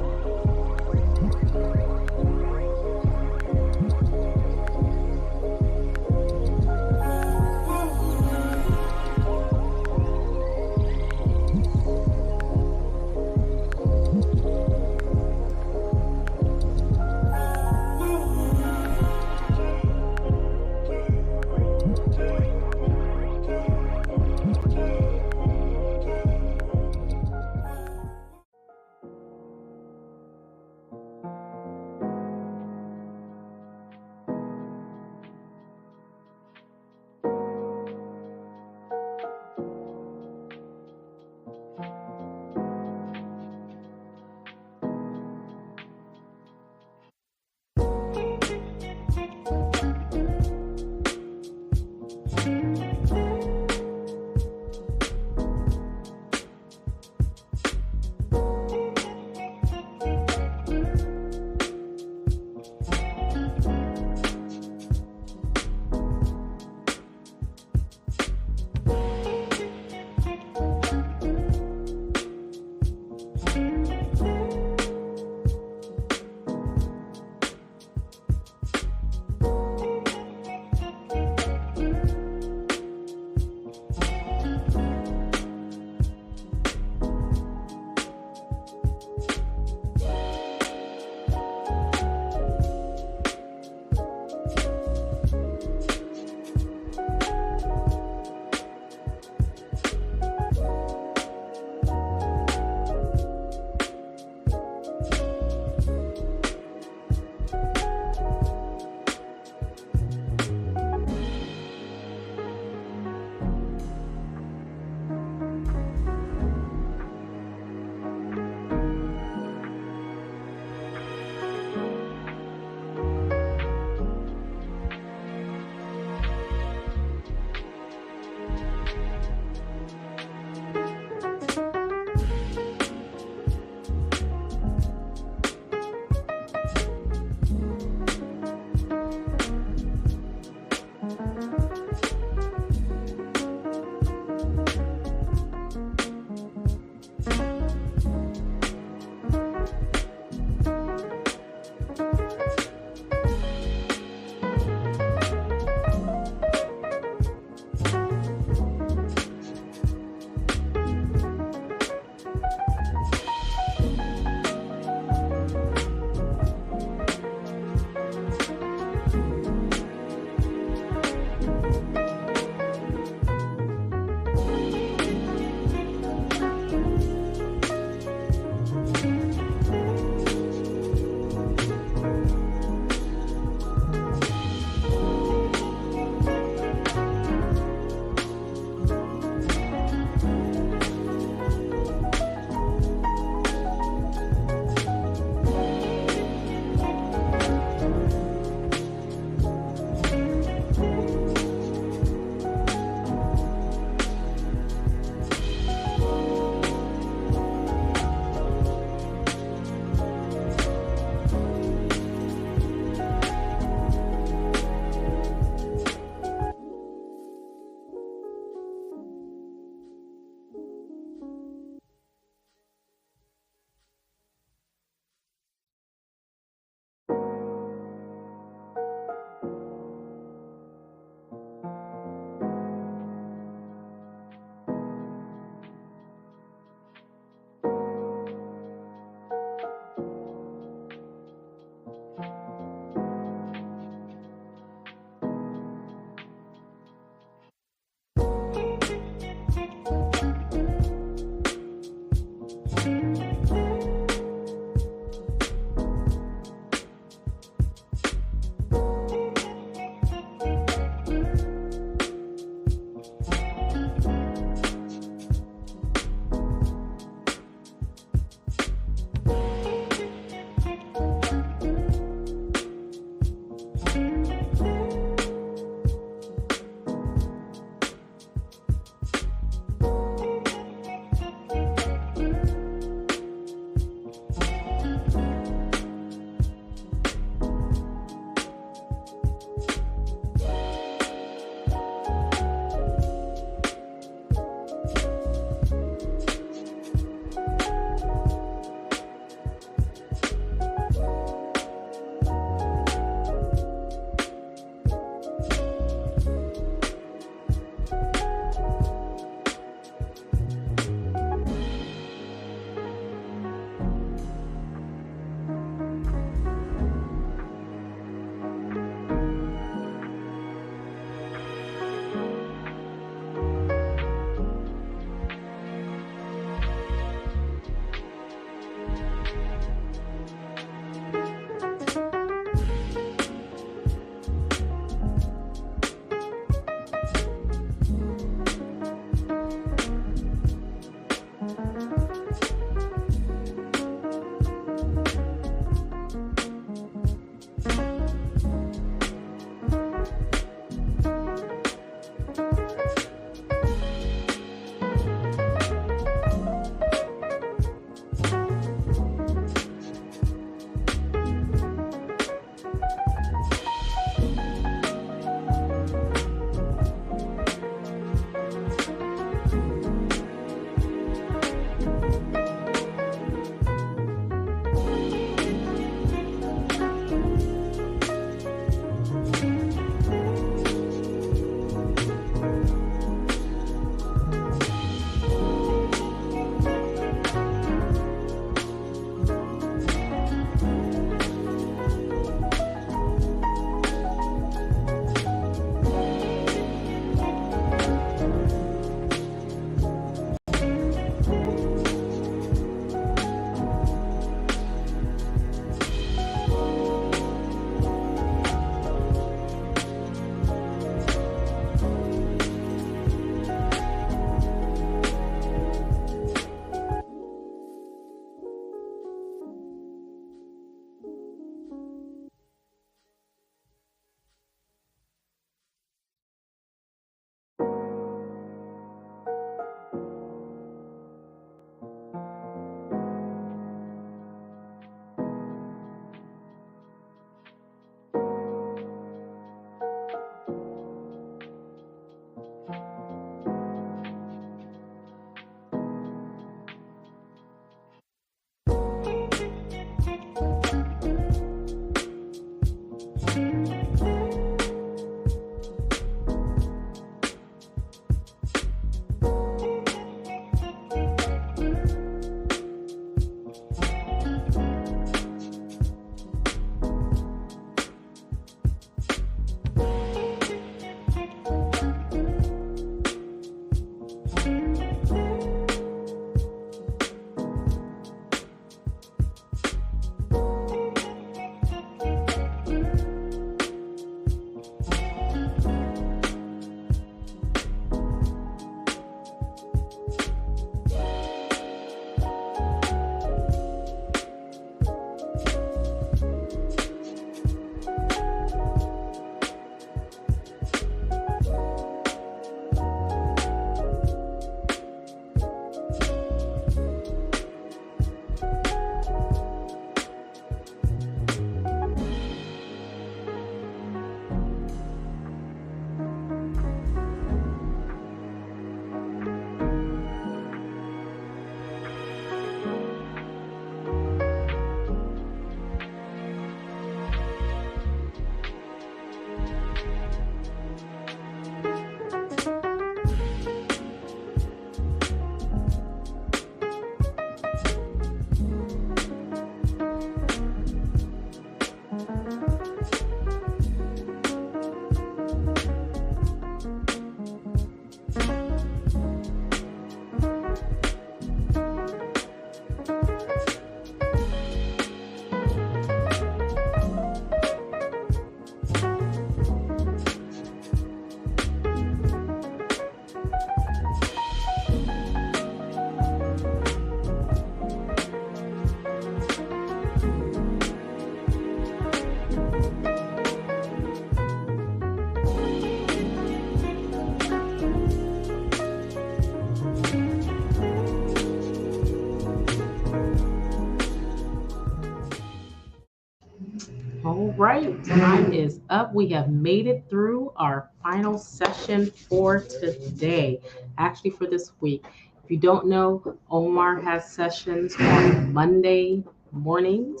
All right, time is up. We have made it through our final session for today, actually for this week. If you don't know, Omar has sessions on Monday mornings,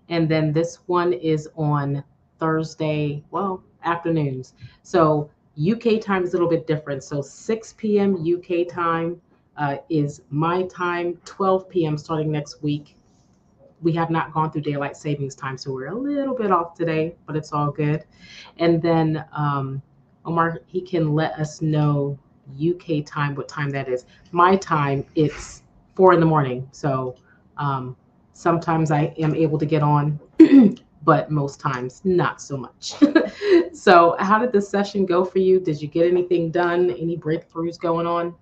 and then this one is on Thursday, well, afternoons. So UK time is a little bit different. So 6 p.m. UK time is my time, 12 p.m. starting next week. We have not gone through daylight savings time, so we're a little bit off today, but it's all good. And then Omar, he can let us know UK time, what time that is. My time, it's 4 in the morning. So um, sometimes I am able to get on, but most times not so much. So, how did the session go for you? Did you get anything done? Any breakthroughs going on?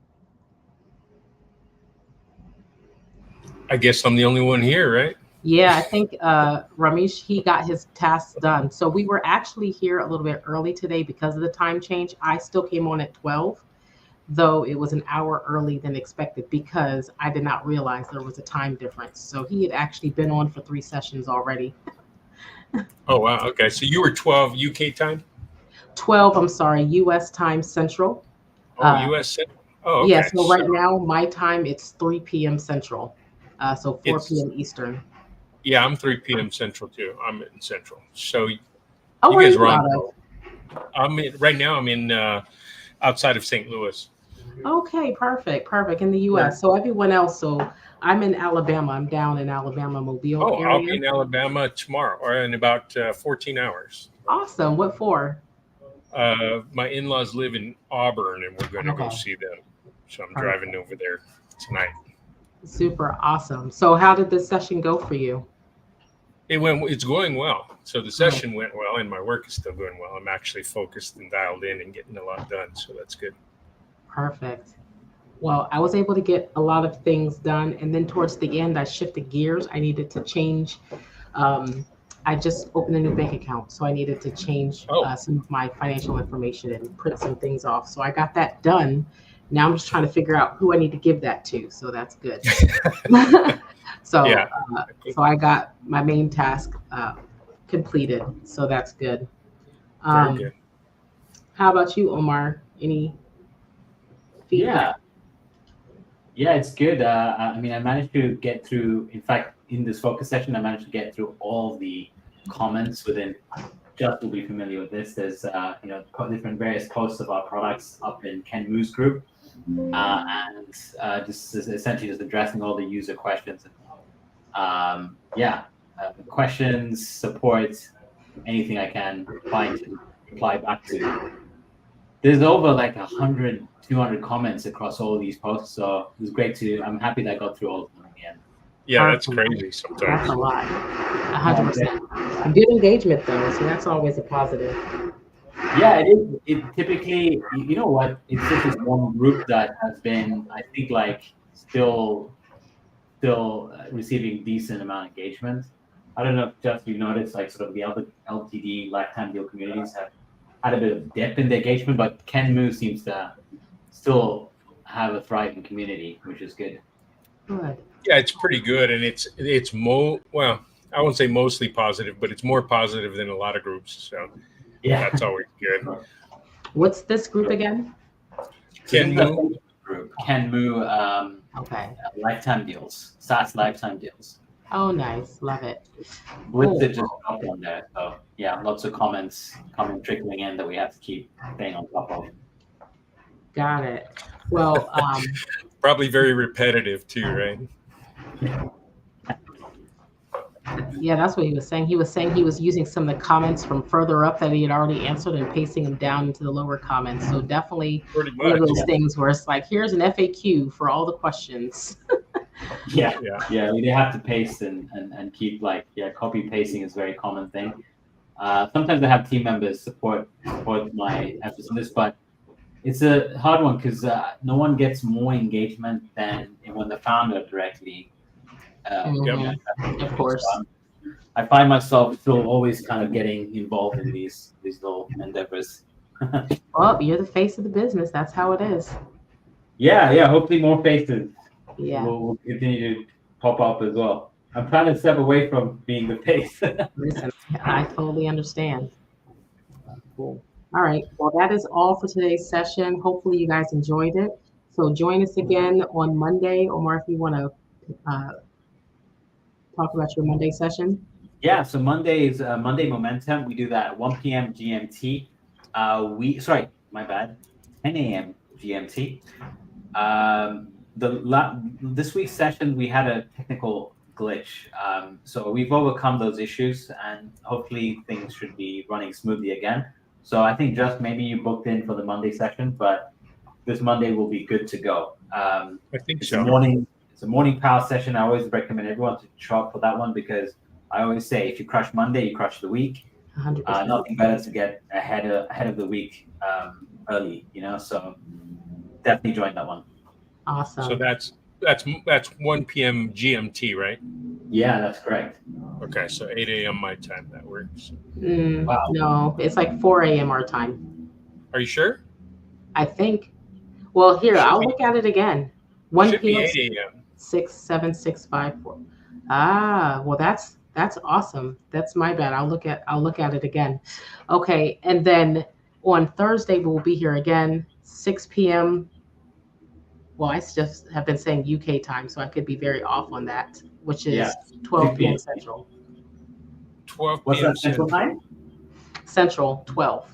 I guess I'm the only one here, right? Yeah, I think Ramesh, he got his tasks done. So we were actually here a little bit early today because of the time change. I still came on at 12, though it was an hour early than expected because I did not realize there was a time difference. So he had actually been on for 3 sessions already. Oh wow. Okay, so you were 12 UK time. 12, I'm sorry, US time central. Oh, Uh, US. Oh, yeah, okay. so So right now my time it's 3 p.m. central. So 4 it's p.m. Eastern. yeah, I'm 3 p.m. Central too. I'm in Central. So Oh, you where are guys you were on. out of? I'm in, right now. I'm in outside of St. Louis. Okay, perfect, perfect. In the Yeah. U.S. So everyone else, so I'm in Alabama. I'm down in Alabama, Mobile Oh, I'll be area. in Alabama tomorrow, or in about 14 hours. Awesome. What for? My in-laws live in Auburn, and we're going to go Okay, see them. So I'm driving perfect. over there tonight. Super awesome. So how did this session go for you? It's going well. So the Good, session went well, and my work is still going well. I'm actually focused and dialed in and getting a lot done. So that's good. perfect. Well, I was able to get a lot of things done, and then towards the end, I shifted gears. I needed to change. Um, I just opened a new bank account, so I needed to change Oh, some of my financial information and print some things off. So I got that done. Now I'm just trying to figure out who I need to give that to. So that's good. so, yeah. uh, so I got my main task completed. So that's good. Very Um, good. how about you, Omar? Any Yeah, feedback? yeah, it's good. I mean, I managed to get through. In fact, in this focus session, I managed to get through all the comments within. Just will be familiar with this. There's different various posts of our products up in Ken Moo's group, and just essentially just addressing all the user questions. Questions, support, anything I can find to reply back to. There's over like 100, 200 comments across all these posts, so it was great to. I'm happy that I got through all of them in the end. Yeah, that's Perfect. crazy That's a sometimes. lot. No, 100%. Good engagement though, so that's always a positive. yeah, it is. It typically, you know what? It's just this one group that has been, I think, like still receiving decent amount of engagement. I don't know if just you noticed, like sort of the other LTD lifetime deal communities have had a bit of dip in the engagement, but Ken Moo seems to still have a thriving community, which is good. Good. Yeah, it's pretty good, and well. I won't say mostly positive, but it's more positive than a lot of groups. So Yeah. that's always good. What's this group again? So this Ken is a Moo. group, Ken Moo Okay. lifetime deals, SaaS lifetime deals. Oh, nice. Love it. Blitz Cool. just dropped on there. So yeah, lots of comments coming trickling in that we have to keep staying on top of. Got it. Well, Probably very repetitive too, right? yeah, that's what he was saying. He was saying he was using some of the comments from further up that he had already answered and pasting them down into the lower comments. So definitely Pretty one of much. those things where it's like, here's an FAQ for all the questions. Yeah, Yeah. yeah, they have to paste and keep copy pasting is a very common thing. Sometimes I have team members support my efforts on this, but it's a hard one because no one gets more engagement than when the founder directly. Yep. Mhm. Of course. I find myself still always kind of getting involved in these little endeavors. Well, you're the face of the business. That's how it is. Yeah. Hopefully more faces Yeah. will continue to pop up as well. I'm trying to step away from being the face. Listen, I totally understand. Cool. All right. Well, that is all for today's session. Hopefully, you guys enjoyed it. So join us again on Monday, Omar, if you want to talk about your Monday session. Yeah, so Monday is Monday Momentum. We do that at 1 p.m. GMT. Sorry, my bad, 10 a.m. GMT. This week's session we had a technical glitch, so we've overcome those issues, and hopefully things should be running smoothly again. So I think just maybe you booked in for the Monday session, but this Monday will be good to go. I think It's so. a morning power session. I always recommend everyone to show up for that one because I always say if you crush Monday, you crush the week. 100%. Nothing better to get ahead of the week early, So definitely join that one. Awesome. So that's 1 p.m. GMT, right? Yeah, that's correct. Okay, so 8 a.m. my time. That works. Wow. No, it's like 4 a.m. our time, Are you sure? I think. Well, here, Should I'll be- look at it again. 1 Should be p.m. 8 a.m. 6, 7, 6, 5, 4. Ah, well, that's awesome. That's my bad. I'll look at it again. Okay, and then on Thursday we'll be here again, 6 p.m. Well, I just have been saying UK time, so I could be very off on that, which is Yeah. 12 6 p.m. p.m. Central. 12 What's p.m. that central time? Central 12.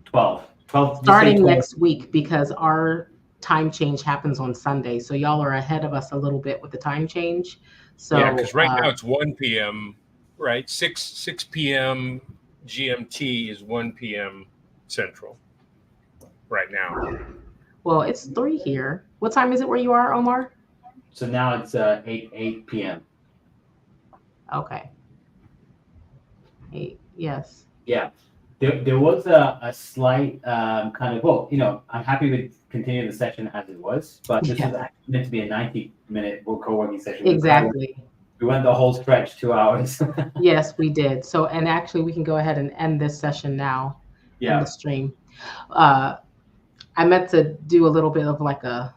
12. 12. Starting 12. next week because our time change happens on Sunday, so y'all are ahead of us a little bit with the time change. So Yeah, because right now it's 1 p.m. Right, 6 p.m. GMT is 1 p.m. Central. Right now. well, it's 3 here. What time is it where you are, Omar? So now it's 8 p.m. Okay. 8. Yes. Yeah. There was a slight kind of, I'm happy with continuing the session as it was, but this was actually meant to be a 90-minute co-working session. Exactly. We went the whole stretch, 2 hours. Yes, we did. So, and actually, we can go ahead and end this session now in Yeah. the stream. I meant to do a little bit of like a